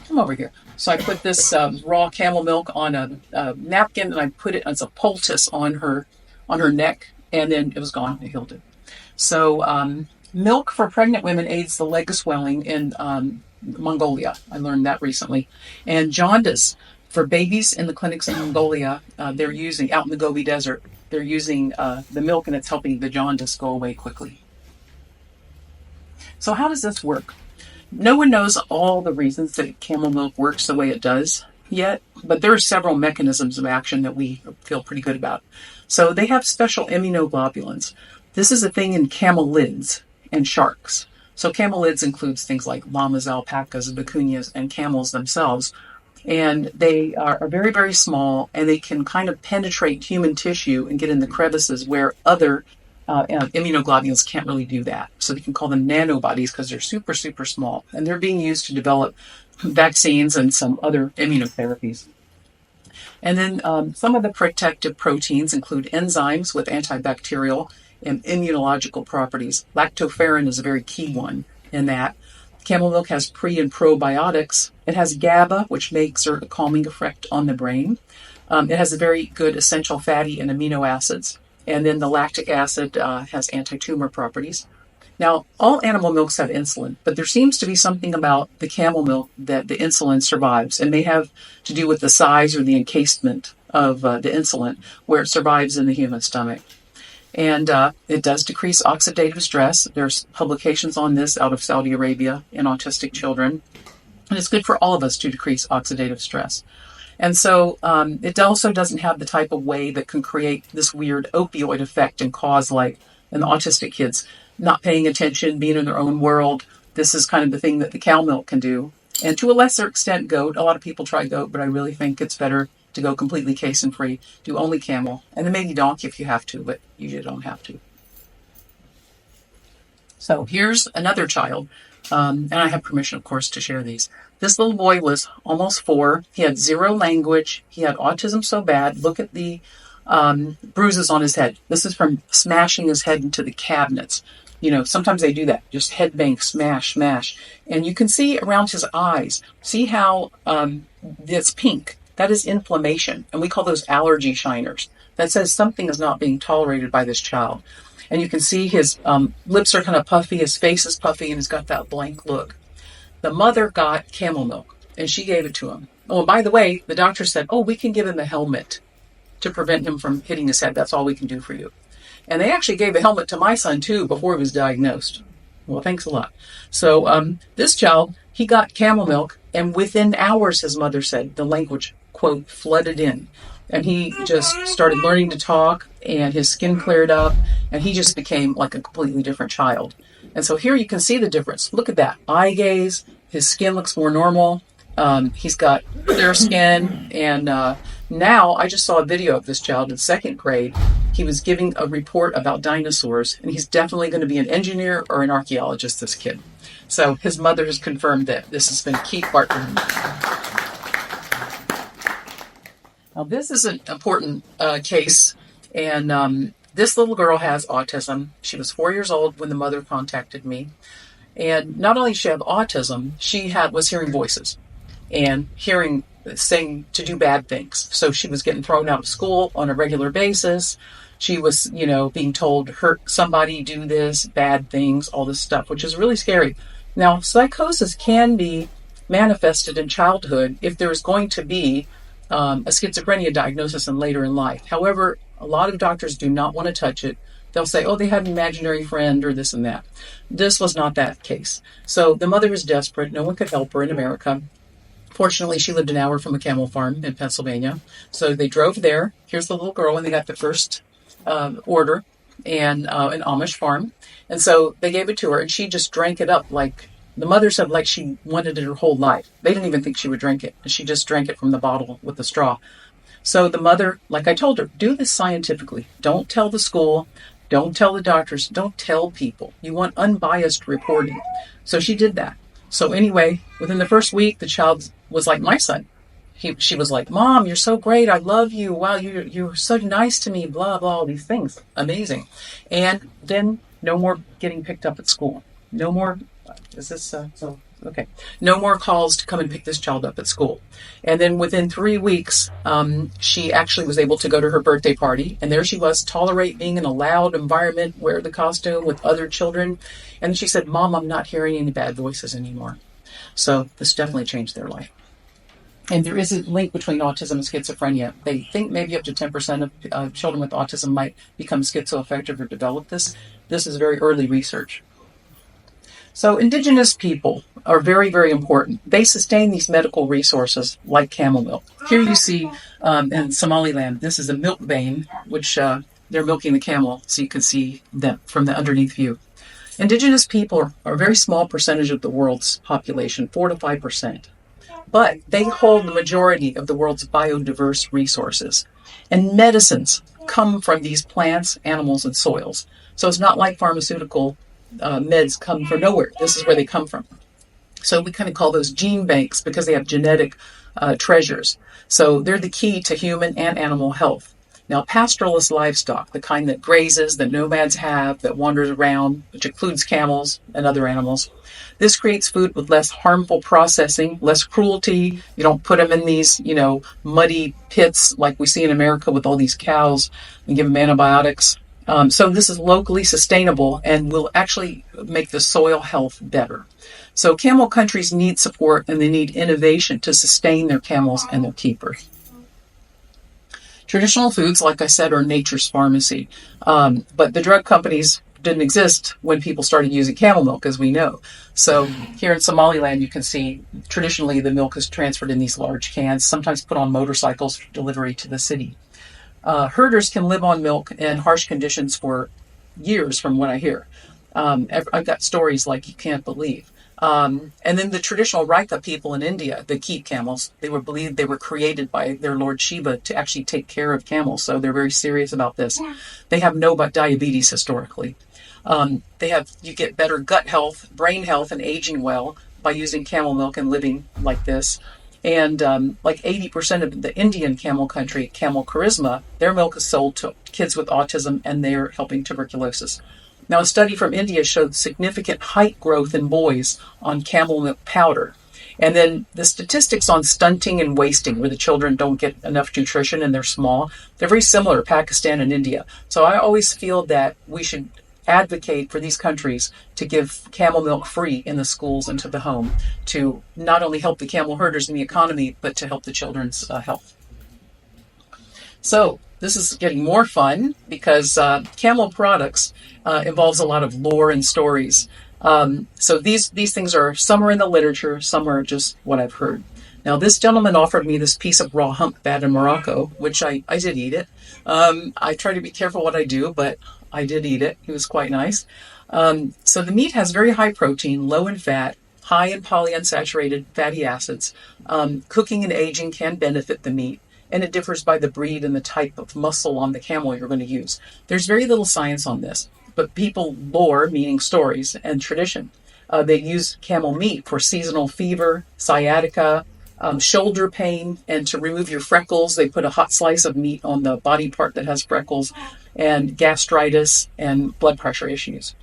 Come over here. So I put this raw camel milk on a napkin, and I put it as a poultice on her neck, and then it was gone. It healed it. So milk for pregnant women aids the leg swelling in Mongolia. I learned that recently. And jaundice for babies in the clinics in Mongolia, they're using, out in the Gobi Desert, they're using the milk, and it's helping the jaundice go away quickly. So how does this work? No one knows all the reasons that camel milk works the way it does yet, but there are several mechanisms of action that we feel pretty good about. So they have special immunoglobulins. This is a thing in camelids and sharks. So camelids includes things like llamas, alpacas, vicuñas, and camels themselves. And they are very, very small, and they can kind of penetrate human tissue and get in the crevices where other immunoglobulins can't really do that. So we can call them nanobodies because they're super, super small. And they're being used to develop vaccines and some other immunotherapies. And then some of the protective proteins include enzymes with antibacterial and immunological properties. Lactoferrin is a very key one in that. Camel milk has pre and probiotics. It has GABA, which makes a calming effect on the brain. It has a very good essential fatty and amino acids. And then the lactic acid has anti-tumor properties. Now, all animal milks have insulin, but there seems to be something about the camel milk that the insulin survives. And may have to do with the size or the encasement of the insulin, where it survives in the human stomach. And it does decrease oxidative stress. There's publications on this out of Saudi Arabia in autistic children. And it's good for all of us to decrease oxidative stress. And so it also doesn't have the type of whey that can create this weird opioid effect and cause, like in the autistic kids, not paying attention, being in their own world. This is kind of the thing that the cow milk can do. And to a lesser extent, goat. A lot of people try goat, but I really think it's better to go completely casein-free, do only camel, and then maybe donkey if you have to, but usually don't have to. So here's another child And I have permission, of course, to share these. This little boy was almost 4. He had 0 language. He had autism so bad. Look at the bruises on his head. This is from smashing his head into the cabinets. Sometimes they do that. Just head bang, smash, smash. And you can see around his eyes. See how it's pink? That is inflammation. And we call those allergy shiners. That says something is not being tolerated by this child. And you can see his lips are kind of puffy, his face is puffy, and he's got that blank look. The mother got camel milk, and she gave it to him. Oh, and by the way, the doctor said, we can give him a helmet to prevent him from hitting his head. That's all we can do for you. And they actually gave a helmet to my son, too, before he was diagnosed. Well, thanks a lot. So this child, he got camel milk, and within hours, his mother said, the language, quote, flooded in. And he just started learning to talk, and his skin cleared up, and he just became like a completely different child. And so here you can see the difference. Look at that. Eye gaze. His skin looks more normal. He's got clear skin. And now I just saw a video of this child in 2nd grade. He was giving a report about dinosaurs, and he's definitely going to be an engineer or an archaeologist, this kid. So his mother has confirmed that this has been a key part for him. Now, this is an important case, and this little girl has autism. She was 4 years old when the mother contacted me, and not only did she have autism, she was hearing voices and saying to do bad things. So she was getting thrown out of school on a regular basis. She was, being told, hurt somebody, do this, bad things, all this stuff, which is really scary. Now, psychosis can be manifested in childhood if there is going to be a schizophrenia diagnosis and later in life. However, a lot of doctors do not want to touch it. They'll say, they had an imaginary friend or this and that. This was not that case. So the mother was desperate. No one could help her in America. Fortunately, she lived an hour from a camel farm in Pennsylvania. So they drove there. Here's the little girl, and they got the first order, and an Amish farm. And so they gave it to her, and she just drank it up like the mother said, like she wanted it her whole life. They didn't even think she would drink it. And she just drank it from the bottle with the straw. So the mother, like I told her, do this scientifically. Don't tell the school. Don't tell the doctors. Don't tell people. You want unbiased reporting. So she did that. So anyway, within the first week, the child was like my son. She was like, Mom, you're so great. I love you. Wow, you're so nice to me. Blah, blah, all these things. Amazing. And then no more getting picked up at school. No more. Is this okay? No more calls to come and pick this child up at school. And then within 3 weeks, she actually was able to go to her birthday party. And there she was, tolerate being in a loud environment, wear the costume with other children. And she said, Mom, I'm not hearing any bad voices anymore. So this definitely changed their life. And there is a link between autism and schizophrenia. They think maybe up to 10% of children with autism might become schizoaffective or develop this. This is very early research. So indigenous people are very, very important. They sustain these medical resources like camel milk. Here you see in Somaliland, this is a milk vein, which they're milking the camel, so you can see them from the underneath view. Indigenous people are a very small percentage of the world's population, 4 to 5%. But they hold the majority of the world's biodiverse resources. And medicines come from these plants, animals, and soils. So it's not like pharmaceutical meds come from nowhere. This is where they come from. So we kind of call those gene banks because they have genetic treasures. So they're the key to human and animal health. Now, pastoralist livestock, the kind that grazes, that nomads have, that wanders around, which includes camels and other animals, this creates food with less harmful processing, less cruelty. You don't put them in these, muddy pits like we see in America with all these cows and give them antibiotics. So this is locally sustainable and will actually make the soil health better. So camel countries need support and they need innovation to sustain their camels and their keepers. Traditional foods, like I said, are nature's pharmacy. But the drug companies didn't exist when people started using camel milk, as we know. So here in Somaliland, you can see traditionally the milk is transferred in these large cans, sometimes put on motorcycles for delivery to the city. Herders can live on milk in harsh conditions for years, from what I hear. I've got stories like you can't believe. And then the traditional Raika people in India that keep camels, they were believed they were created by their Lord Shiva to actually take care of camels. So they're very serious about this. They have no diabetes historically. You get better gut health, brain health, and aging well by using camel milk and living like this. And like 80% of the Indian camel country, Camel Charisma, their milk is sold to kids with autism, and they're helping tuberculosis. Now, a study from India showed significant height growth in boys on camel milk powder. And then the statistics on stunting and wasting, where the children don't get enough nutrition and they're small, they're very similar, Pakistan and India. So I always feel that we should advocate for these countries to give camel milk free in the schools and to the home to not only help the camel herders in the economy, but to help the children's health. So this is getting more fun because camel products involves a lot of lore and stories. So these things are, some are in the literature, some are just what I've heard. Now, this gentleman offered me this piece of raw hump fat in Morocco, which I did eat it. I try to be careful what I do, but I did eat it. It was quite nice. So the meat has very high protein, low in fat, high in polyunsaturated fatty acids. Cooking and aging can benefit the meat, and it differs by the breed and the type of muscle on the camel you're going to use. There's very little science on this, but people lore, meaning stories, and tradition. They use camel meat for seasonal fever, sciatica, shoulder pain, and to remove your freckles, they put a hot slice of meat on the body part that has freckles, and gastritis and blood pressure issues.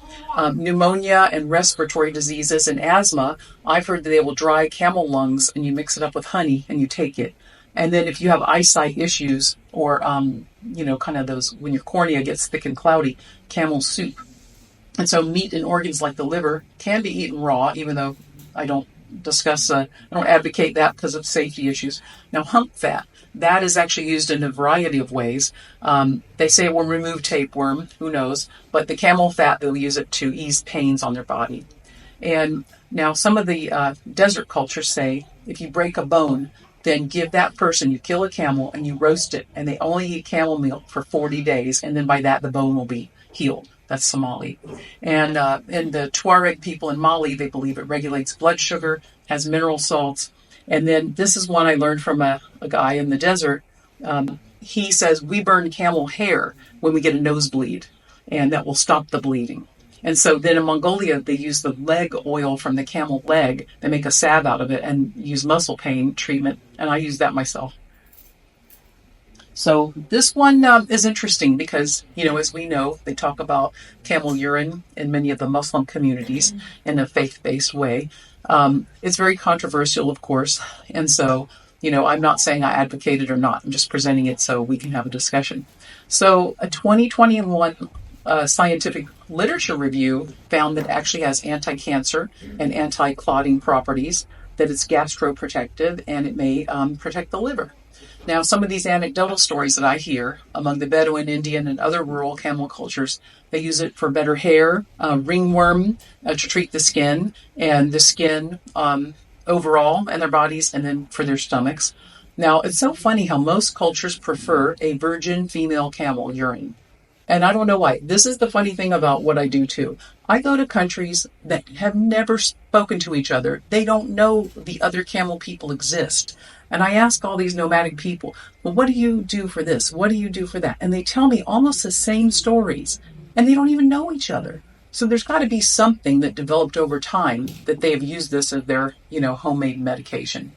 Pneumonia and respiratory diseases and asthma, I've heard that they will dry camel lungs and you mix it up with honey and you take it. And then if you have eyesight issues or, kind of those, when your cornea gets thick and cloudy, camel soup. And so meat and organs like the liver can be eaten raw, even though I don't advocate that because of safety issues. Now, hump fat, that is actually used in a variety of ways. They say it will remove tapeworm, who knows, but the camel fat, they'll use it to ease pains on their body. And now some of the desert cultures say if you break a bone, then give that person, you kill a camel and you roast it, and they only eat camel milk for 40 days, and then by that the bone will be healed. That's Somali. And the Tuareg people in Mali, they believe it regulates blood sugar, has mineral salts. And then this is one I learned from a guy in the desert. He says we burn camel hair when we get a nosebleed, and that will stop the bleeding. And so then in Mongolia, they use the leg oil from the camel leg. They make a salve out of it and use muscle pain treatment. And I use that myself. So this one is interesting because, as we know, they talk about camel urine in many of the Muslim communities in a faith-based way. It's very controversial, of course. And so, I'm not saying I advocate it or not. I'm just presenting it so we can have a discussion. So a 2021 scientific literature review found that it actually has anti-cancer and anti-clotting properties, that it's gastroprotective, and it may protect the liver. Now, some of these anecdotal stories that I hear among the Bedouin, Indian, and other rural camel cultures, they use it for better hair, ringworm to treat the skin, and the skin overall and their bodies, and then for their stomachs. Now, it's so funny how most cultures prefer a virgin female camel urine. And I don't know why. This is the funny thing about what I do too. I go to countries that have never spoken to each other. They don't know the other camel people exist. And I ask all these nomadic people, well, what do you do for this? What do you do for that? And they tell me almost the same stories. And they don't even know each other. So there's got to be something that developed over time that they have used this as their, homemade medication.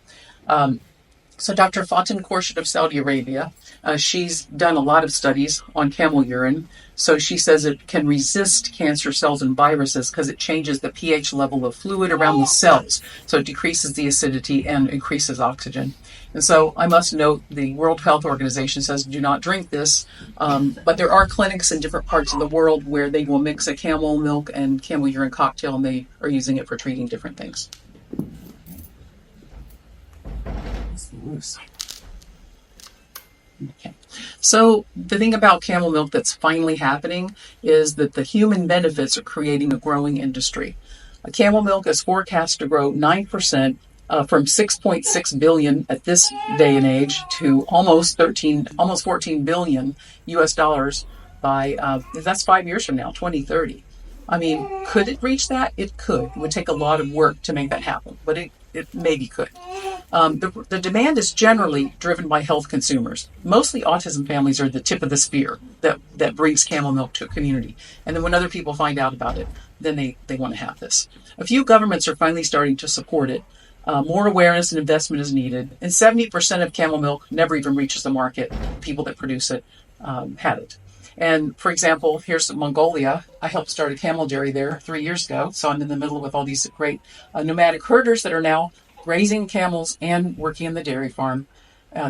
So Dr. Fatin Khorshid of Saudi Arabia, she's done a lot of studies on camel urine. So she says it can resist cancer cells and viruses because it changes the pH level of fluid around the cells. So it decreases the acidity and increases oxygen. And so I must note the World Health Organization says do not drink this. But there are clinics in different parts of the world where they will mix a camel milk and camel urine cocktail, and they are using it for treating different things. Okay. So the thing about camel milk that's finally happening is that the human benefits are creating a growing industry. Camel milk is forecast to grow 9% from 6.6 billion at this day and age to almost 14 billion US dollars by that's 5 years from now, 2030. I mean, could it reach that? It could. It would take a lot of work to make that happen, but it maybe could. The demand is generally driven by health consumers. Mostly autism families are the tip of the spear that brings camel milk to a community. And then when other people find out about it, then they want to have this. A few governments are finally starting to support it. More awareness and investment is needed. And 70% of camel milk never even reaches the market. People that produce it had it. And for example, here's Mongolia. I helped start a camel dairy there 3 years ago. So I'm in the middle with all these great nomadic herders that are now raising camels and working in the dairy farm.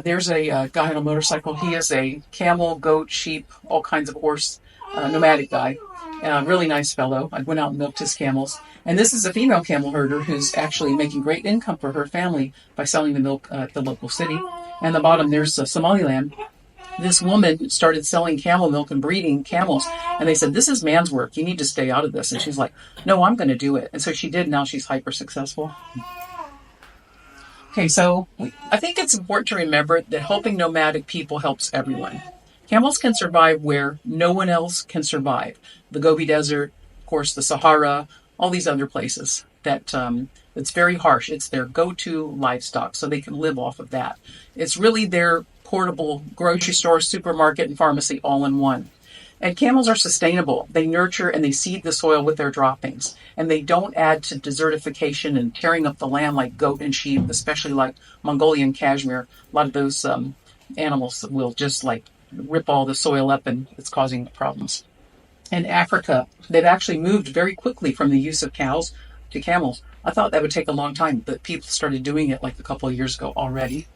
There's a guy on a motorcycle. He is a camel, goat, sheep, all kinds of horse nomadic guy. Really nice fellow. I went out and milked his camels. And this is a female camel herder who's actually making great income for her family by selling the milk at the local city. And the bottom, there's Somaliland. This woman started selling camel milk and breeding camels. And they said, this is man's work. You need to stay out of this. And she's like, no, I'm going to do it. And so she did. Now she's hyper successful. Okay, so I think it's important to remember that helping nomadic people helps everyone. Camels can survive where no one else can survive. The Gobi Desert, of course, the Sahara, all these other places that it's very harsh. It's their go-to livestock, so they can live off of that. It's really their portable grocery store, supermarket, and pharmacy all in one. And camels are sustainable. They nurture and they seed the soil with their droppings. And they don't add to desertification and tearing up the land like goat and sheep, especially like Mongolian cashmere. A lot of those animals will just like rip all the soil up, and it's causing problems. In Africa, they've actually moved very quickly from the use of cows to camels. I thought that would take a long time, but people started doing it like a couple of years ago already.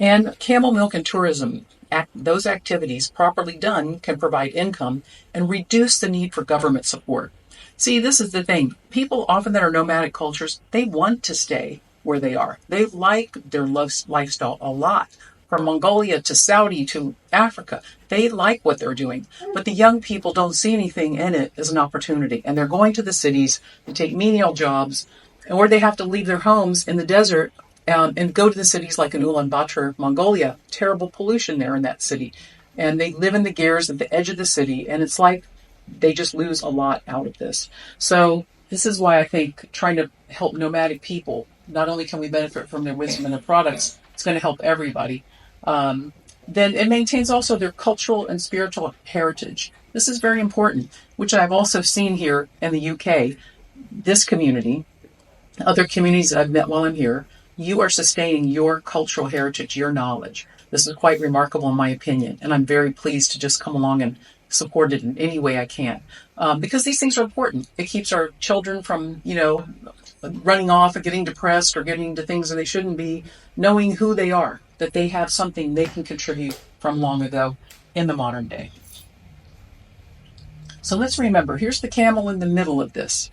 And camel milk and tourism, those activities properly done can provide income and reduce the need for government support. See, this is the thing. People often that are nomadic cultures, they want to stay where they are. They like their lifestyle a lot. From Mongolia to Saudi to Africa, they like what they're doing. But the young people don't see anything in it as an opportunity. And they're going to the cities to take menial jobs, or they have to leave their homes in the desert and go to the cities like in Ulaanbaatar, Mongolia. Terrible pollution there in that city. And they live in the gears at the edge of the city. And it's like they just lose a lot out of this. So this is why I think trying to help nomadic people, not only can we benefit from their wisdom and their products, it's going to help everybody. Then it maintains also their cultural and spiritual heritage. This is very important, which I've also seen here in the UK. This community, other communities that I've met while I'm here, you are sustaining your cultural heritage, your knowledge. This is quite remarkable in my opinion, and I'm very pleased to just come along and support it in any way I can. Because these things are important. It keeps our children from, running off and getting depressed or getting into things that they shouldn't be, knowing who they are, that they have something they can contribute from long ago in the modern day. So let's remember, here's the camel in the middle of this.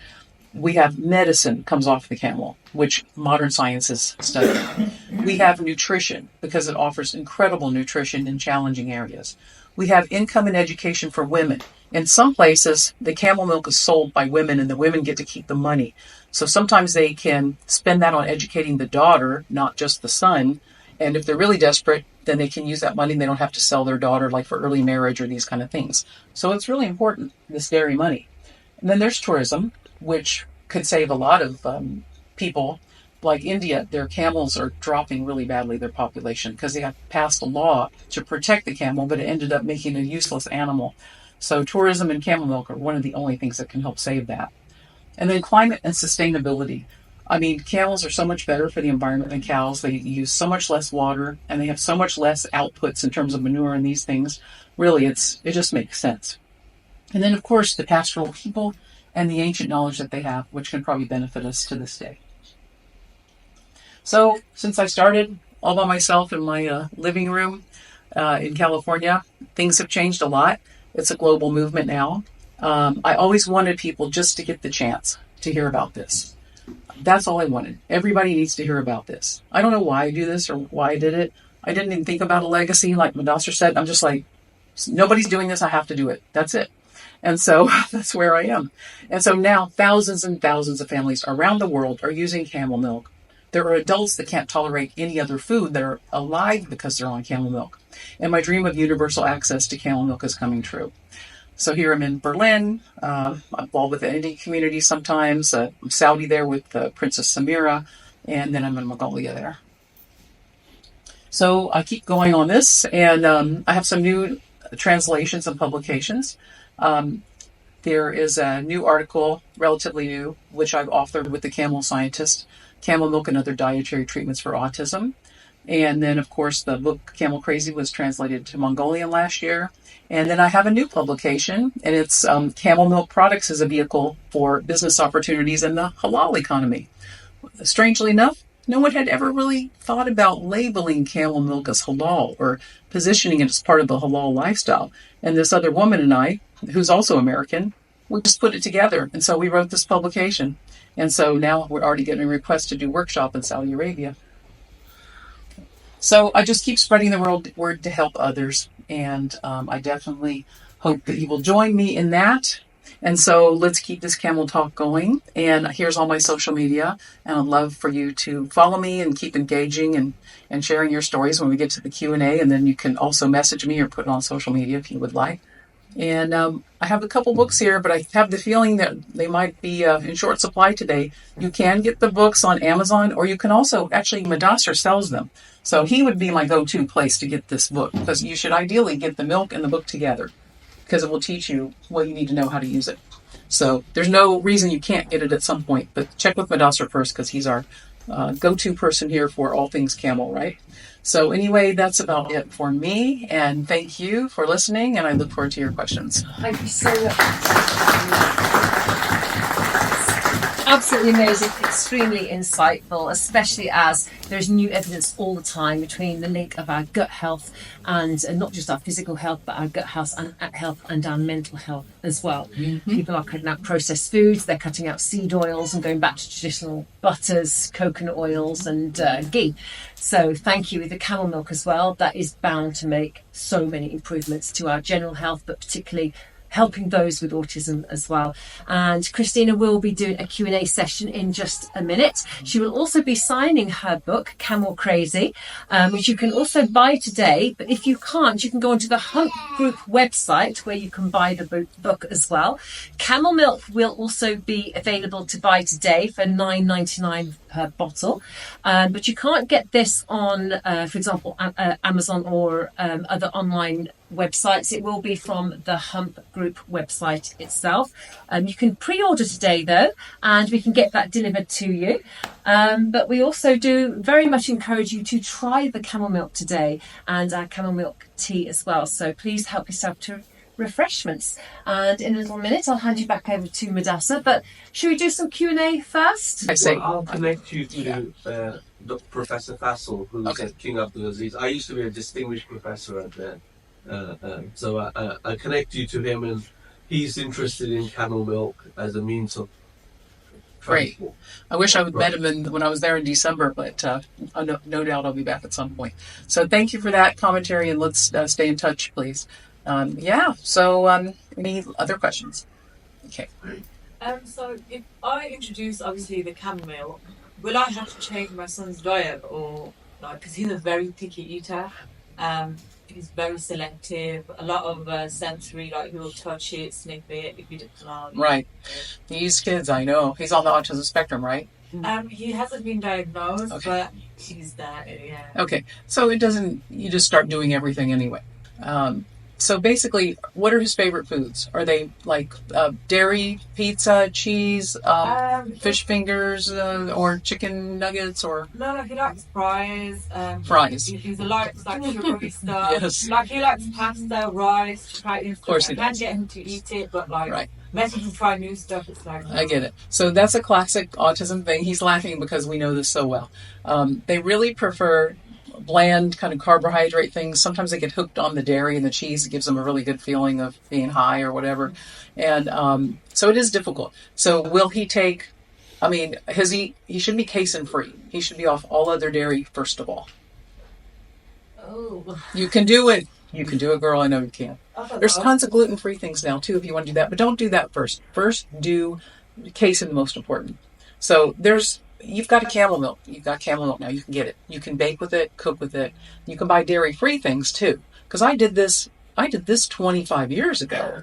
We have medicine comes off the camel, which modern science is studying. We have nutrition because it offers incredible nutrition in challenging areas. We have income and education for women. In some places, the camel milk is sold by women and the women get to keep the money. So sometimes they can spend that on educating the daughter, not just the son. And if they're really desperate, then they can use that money and they don't have to sell their daughter like for early marriage or these kind of things. So it's really important, this dairy money. And then there's tourism, which could save a lot of people. Like India, their camels are dropping really badly, their population, because they have passed a law to protect the camel, but it ended up making a useless animal. So tourism and camel milk are one of the only things that can help save that. And then climate and sustainability. I mean, camels are so much better for the environment than cows. They use so much less water, and they have so much less outputs in terms of manure and these things. Really, it just makes sense. And then, of course, the pastoral people and the ancient knowledge that they have, which can probably benefit us to this day. So, since I started all by myself in my living room in California, things have changed a lot. It's a global movement now. I always wanted people just to get the chance to hear about this. That's all I wanted. Everybody needs to hear about this. I don't know why I do this or why I did it. I didn't even think about a legacy, like Mudassir said. I'm just like, nobody's doing this, I have to do it. That's it. And so that's where I am. And so now thousands and thousands of families around the world are using camel milk. There are adults that can't tolerate any other food that are alive because they're on camel milk. And my dream of universal access to camel milk is coming true. So here I'm in Berlin. I'm involved with the Indian community sometimes. I'm Saudi there with Princess Samira. and then I'm in Mongolia there. So I keep going on this, and I have some new translations and publications. There is a new article, relatively new, which I've authored with the Camel scientist, Camel Milk and Other Dietary Treatments for Autism. And then, of course, the book Camel Crazy was translated to Mongolian last year. And then I have a new publication, and it's Camel Milk Products as a Vehicle for Business Opportunities in the Halal Economy. Strangely enough, no one had ever really thought about labeling camel milk as halal or positioning it as part of the halal lifestyle. And this other woman and I, who's also American, we just put it together. And so we wrote this publication. And so now we're already getting a request to do workshop in Saudi Arabia. So I just keep spreading the word to help others. And I definitely hope that you will join me in that. And so let's keep this camel talk going. And here's all my social media. And I'd love for you to follow me and keep engaging and sharing your stories when we get to the Q&A. And then you can also message me or put it on social media if you would like. And I have a couple books here, but I have the feeling that they might be in short supply today. You can get the books on Amazon, or you can also, actually, Madasser sells them. So he would be my go-to place to get this book, because you should ideally get the milk and the book together, because it will teach you what you need to know how to use it. So there's no reason you can't get it at some point, but check with Madasser first, because he's our go-to person here for all things camel, right? So anyway, that's about it for me, and thank you for listening, and I look forward to your questions. Thank you so much. Absolutely amazing, extremely insightful, especially as there's new evidence all the time between the link of our gut health and not just our physical health, but our gut health and our mental health as well. Mm-hmm. People are cutting out processed foods, they're cutting out seed oils and going back to traditional butters, coconut oils and ghee. So thank you with the camel milk as well. That is bound to make so many improvements to our general health, but particularly helping those with autism as well. And Christina will be doing a Q&A session in just a minute. She will also be signing her book, Camel Crazy, which you can also buy today. But if you can't, you can go onto the Hump Group website where you can buy the book as well. Camel milk will also be available to buy today for $9.99 per bottle. But you can't get this on, for example, Amazon or other online websites. It will be from the Hump Group website itself. You can pre-order today though, and we can get that delivered to you. But we also do very much encourage you to try the camel milk today and our camel milk tea as well. So please help yourself to refreshments. And in a little minute, I'll hand you back over to Madasser. But should we do some Q&A first? I say, I'll connect you to Professor Faisal, who's at King Abdulaziz. I used to be a distinguished professor at there. So I connect you to him, and he's interested in camel milk as a means of great. I wish I would met him when I was there in December, but no doubt I'll be back at some point. So thank you for that commentary, and let's stay in touch, please. So any other questions? Okay. So if I introduce obviously the camel milk, will I have to change my son's diet, or like, because he's a very picky eater? He's very selective, a lot of sensory, like he'll touch it, sniff it, if you don't know. Right. These kids, I know. He's on the autism spectrum, right? He hasn't been diagnosed, but he's there, yeah. Okay. So you just start doing everything anyway. So basically, what are his favorite foods? Are they like dairy, pizza, cheese, fish fingers, or chicken nuggets, or? No, he likes fries. Fries. He likes like sugary stuff. Yes. Like he likes pasta, rice, chapati. Of course he does. I can get him to eat it, but like letting him try new stuff, it's like. I get it. So that's a classic autism thing. He's laughing because we know this so well. They really prefer bland kind of carbohydrate things. Sometimes they get hooked on the dairy and the cheese. It gives them a really good feeling of being high or whatever. And so it is difficult. So will he take, he should be casein free. He should be off all other dairy first of all. Oh. You can do it. You can do it, girl. I know you can. There's tons of gluten-free things now too if you want to do that. But don't do that first. First do casein, the most important. So you've got a camel milk. You've got camel milk now. You can get it. You can bake with it, cook with it. You can buy dairy-free things too. Because I did this 25 years ago.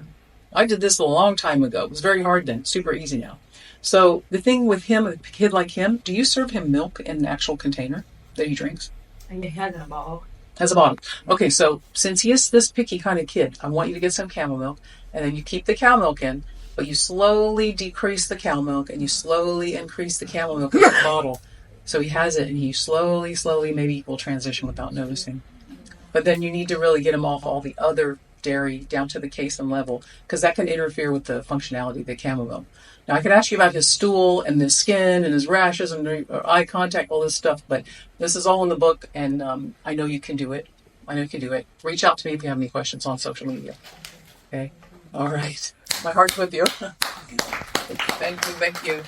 I did this a long time ago. It was very hard then. Super easy now. So the thing with him, a kid like him, do you serve him milk in an actual container that he drinks? And he has a bottle. Has a bottle. Okay, so since he is this picky kind of kid, I want you to get some camel milk, and then you keep the cow milk in, but you slowly decrease the cow milk, and you slowly increase the camel milk in the bottle. So he has it, and he slowly, maybe will transition without noticing. But then you need to really get him off all the other dairy down to the casein level, because that can interfere with the functionality of the camel milk. Now, I could ask you about his stool and his skin and his rashes and eye contact, all this stuff, but this is all in the book, and I know you can do it. Reach out to me if you have any questions on social media. Okay? All right. My heart's with you. Thank you.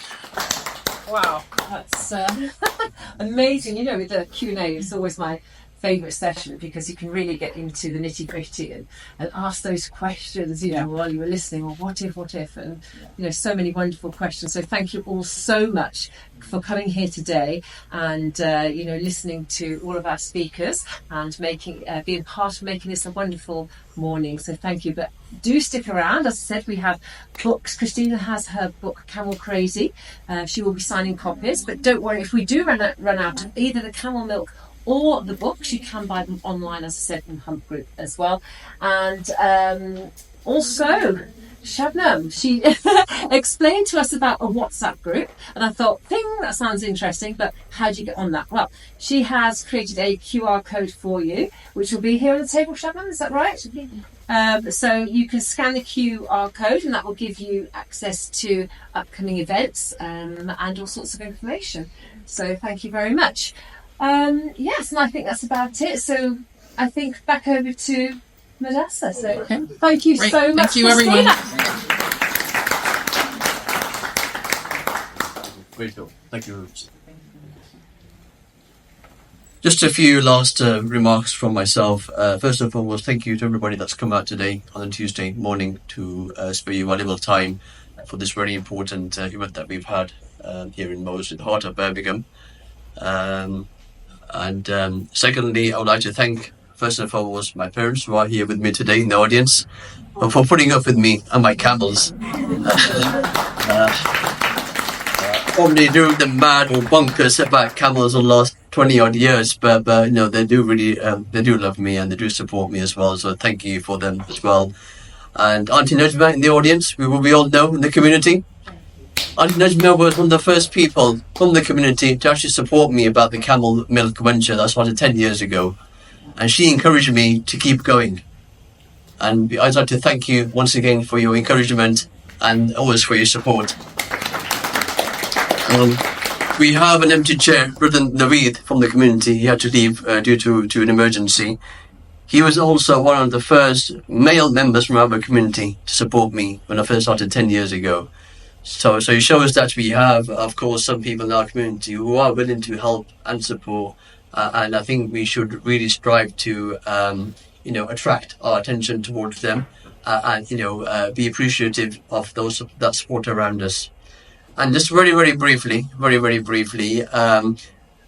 Wow, that's amazing. You know, with the Q&A, it's always my favourite session because you can really get into the nitty gritty and ask those questions, you know, while you were listening, or what if, and, you know, so many wonderful questions. So thank you all so much for coming here today and, you know, listening to all of our speakers and being part of making this a wonderful morning. So thank you. But do stick around. As I said, we have books. Christina has her book, Camel Crazy. She will be signing copies. But don't worry, if we do run out of either the camel milk or the books, you can buy them online, as I said, in Hump Group as well. And also, Shabnum, she explained to us about a WhatsApp group, and I thought, that sounds interesting, but how do you get on that? Well, she has created a QR code for you, which will be here on the table, Shabnum, is that right? So you can scan the QR code, and that will give you access to upcoming events and all sorts of information. So thank you very much. Yes, and I think that's about it. So I think back over to Mudassar. So thank you so much. Thank you, everyone. Great job. Thank you. Just a few last remarks from myself. First and foremost, thank you to everybody that's come out today on a Tuesday morning to spare your valuable time for this very important event that we've had here in the heart of Birmingham. And secondly, I would like to thank, first and foremost, my parents who are here with me today in the audience for putting up with me and my camels. Probably doing them mad or bonkers about camels for the last 20 odd years, but you know, they do really, they do love me and they do support me as well. So thank you for them as well. And Auntie Najma in the audience, we all know in the community. Auntie Najma was one of the first people from the community to actually support me about the camel milk venture that started 10 years ago. And she encouraged me to keep going. And I'd like to thank you once again for your encouragement and always for your support. We have an empty chair. Brother Naveed from the community, he had to leave due to an emergency. He was also one of the first male members from our community to support me when I first started 10 years ago. So it shows that we have, of course, some people in our community who are willing to help and support. And I think we should really strive to, attract our attention towards them and be appreciative of those that support around us. And just very briefly,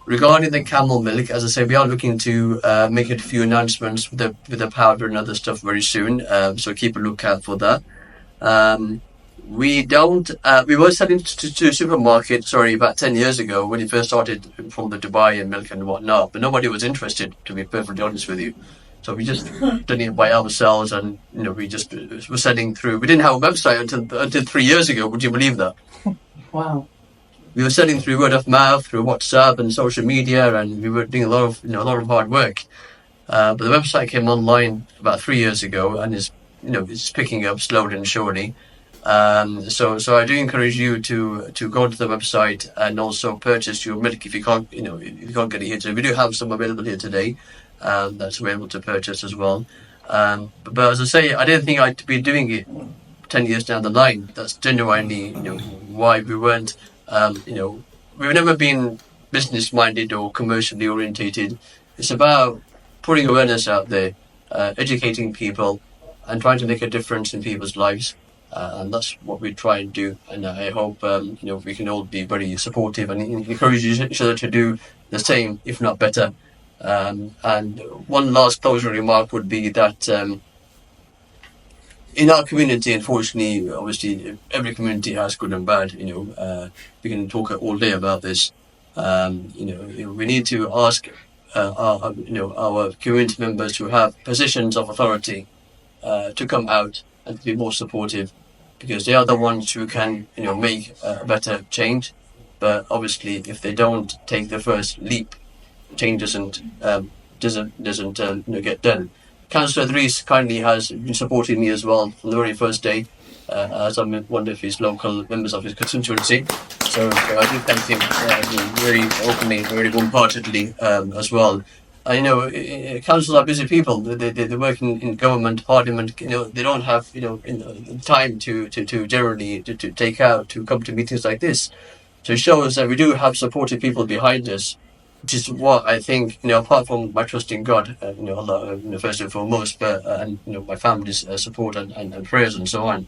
regarding the camel milk, as I say, we are looking to make a few announcements with the powder and other stuff very soon. So keep a lookout for that. We were selling to supermarkets, about 10 years ago when we first started from the Dubai and milk and whatnot, but nobody was interested, to be perfectly honest with you. So we just done it by ourselves, and we just were selling through. We didn't have a website until 3 years ago. Would you believe that? Wow. We were selling through word of mouth, through WhatsApp and social media, and we were doing a lot of hard work. But the website came online about 3 years ago, and it's picking up slowly and surely. So I do encourage you to go to the website and also purchase your milk if you can't get it here today. We do have some available here today, that's available to purchase as well. But as I say, I didn't think I'd be doing it 10 years down the line. That's genuinely, why we weren't, we've never been business minded or commercially orientated. It's about putting awareness out there, educating people and trying to make a difference in people's lives. And that's what we try and do. And I hope, we can all be very supportive and encourage each other to do the same, if not better. And one last closing remark would be that, in our community, unfortunately, obviously, every community has good and bad. We can talk all day about this. We need to ask our community members who have positions of authority to come out and to be more supportive, because they are the ones who can make a better change. But obviously, if they don't take the first leap, change doesn't get done. Councillor Idris kindly has been supporting me as well from the very first day, as I'm one of his local members of his constituency. So I do thank him very openly, very warm-heartedly as well. Councils are busy people. They work in government, parliament. They don't have time to generally to take out to come to meetings like this. So it shows that we do have supportive people behind us, which is what I think, apart from my trust in God, Allah, first and foremost, but and my family's support and prayers and so on.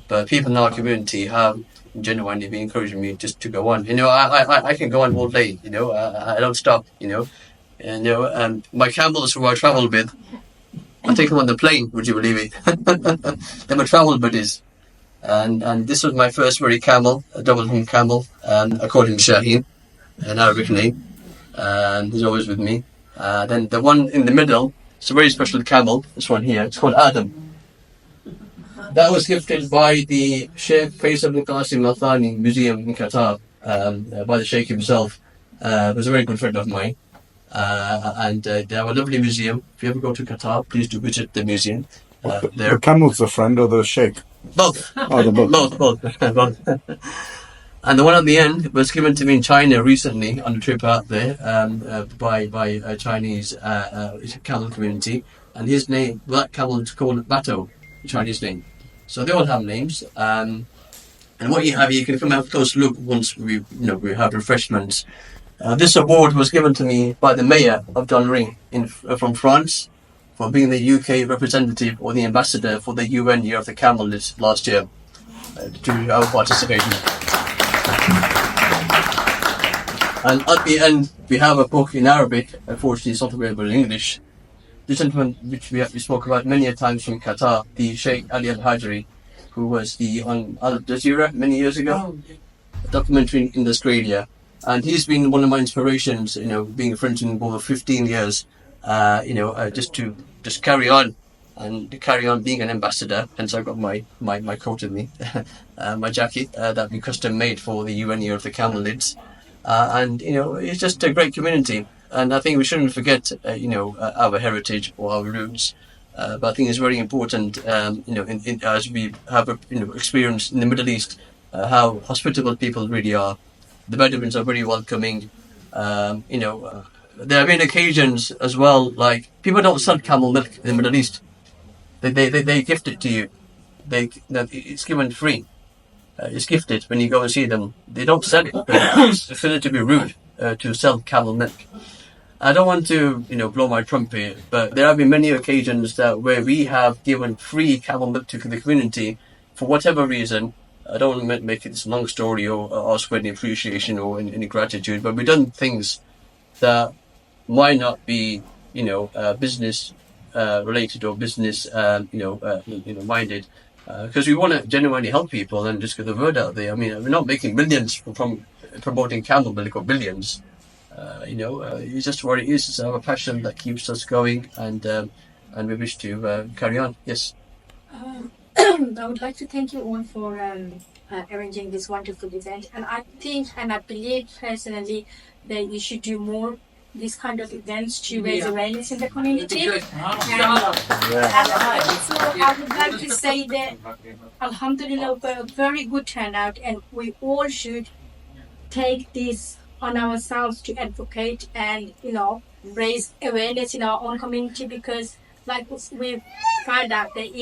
But people in our community have genuinely been encouraging me just to go on. I can go on all day. I don't stop. And my camels who I travel with, I take them on the plane. Would you believe it? They're my travel buddies. And this was my first very camel, a double hump camel. I called him Shah, an Arabic name. And he's always with me. Then the one in the middle, it's a very special camel, this one here, it's called Adam. That was gifted by the Sheikh Faisal bin Qasim Al Thani Museum in Qatar, by the Sheikh himself. He was a very good friend of mine. And they have a lovely museum. If you ever go to Qatar, please do visit the museum. The camel's a friend of the Sheikh? Both. Oh, the both. Both. And the one at the end was given to me in China recently on a trip out there by a Chinese camel community. And his name, that camel is called Bato, Chinese name. So they all have names. And what you have, you can come have a close look once we have refreshments. This award was given to me by the mayor of Donring from France for being the UK representative or the ambassador for the UN Year of the Camel last year to our participation. And at the end, we have a book in Arabic. Unfortunately, it's not available in English. The gentleman which we spoke about many a times from Qatar, the Sheikh Ali Al-Hajri, who was on Al Jazeera many years ago, a documentary in Australia. And he's been one of my inspirations, being a friend to him for over 15 years, just carry on and carry on being an ambassador. Hence I've got my coat with me, my jacket that we custom made for the UN Year of the Camel Lids. It's just a great community. And I think we shouldn't forget, our heritage or our roots. But I think it's very important, as we have experience in the Middle East, how hospitable people really are. The Bedouins are very welcoming. There have been occasions as well, like people don't sell camel milk in the Middle East. They gift it to you. It's given free. It's gifted when you go and see them. They don't sell it. It's considered to be rude to sell camel milk. I don't want to, blow my trumpet, but there have been many occasions where we have given free camel milk to the community for whatever reason. I don't want to make it this long story or ask for any appreciation or any gratitude, but we've done things that might not be, business related or business, minded, because we want to genuinely help people and just get the word out there. I mean, we're not making millions from promoting camel milk or billions. It's just what it is. It's our passion that keeps us going, and we wish to carry on. Yes. I would like to thank you all for arranging this wonderful event, and I think and I believe personally that you should do more these kind of events to raise awareness in the community. And also I would like to say that Alhamdulillah, we're a very good turnout, and we all should take this on ourselves to advocate and raise awareness in our own community, because like we've found out that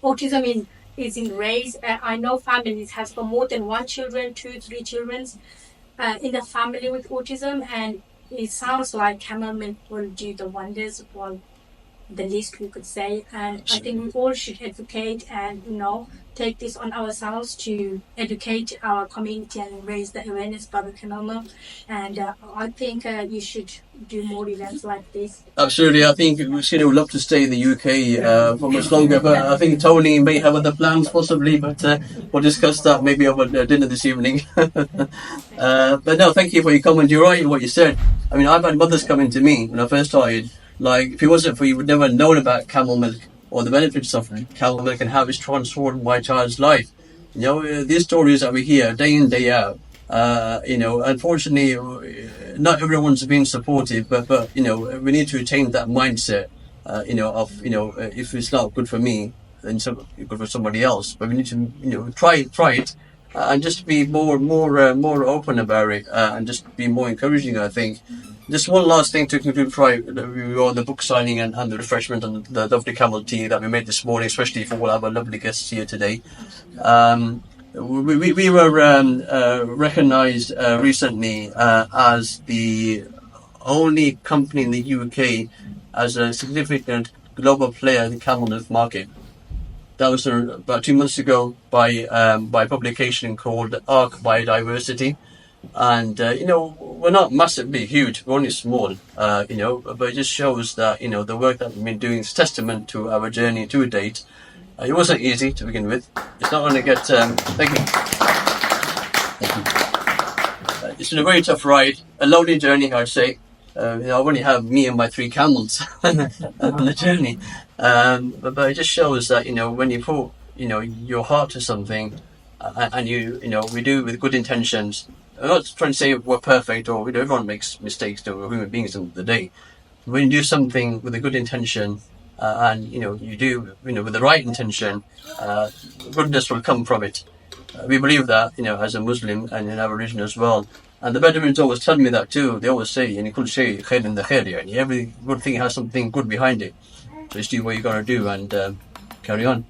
autism is in raise. I know families has for more than 1 children, 2, 3 children in the family with autism, and it sounds like camel milk will do the wonders. Well, the least we could say. And I think we all should advocate and, take this on ourselves to educate our community and raise the awareness about the camel. And I think you should do more events like this. Absolutely. I think Christina would love to stay in the UK for much longer, but I think Tony may have other plans possibly, but we'll discuss that maybe over dinner this evening. But no, thank you for your comment. You're right in what you said. I mean, I've had mothers coming to me when I first started, like, if it wasn't for you would never have known about camel milk or the benefits of camel milk and how it's transformed my child's life. These stories that we hear day in, day out, unfortunately, not everyone's been supportive, but we need to retain that mindset, if it's not good for me, then it's good for somebody else. But we need to, try it, and just be more open about it, and just be more encouraging, I think. Just one last thing to conclude before we go on the book signing and the refreshment and the lovely camel tea that we made this morning, especially for all our lovely guests here today. We were recognised recently as the only company in the UK as a significant global player in the camel milk market. That was about 2 months ago by a publication called Arc Biodiversity. And, we're not massively huge, we're only small, but it just shows that, the work that we've been doing is testament to our journey to a date. It wasn't easy to begin with. It's not going to get, thank you. It's been a very tough ride, a lonely journey, I'd say. I only have me and my 3 camels on the journey. But it just shows that, when you put, your heart to something, and we do it with good intentions. I'm not trying to say we're perfect or everyone makes mistakes, we're human beings at the end of the day. When you do something with a good intention, and you do with the right intention, goodness will come from it. We believe that as a Muslim and in our religion as well. And the Bedouins always tell me that too. They always say, "Kul shay khair in the khair." Every good thing has something good behind it. So just do what you got to do and carry on.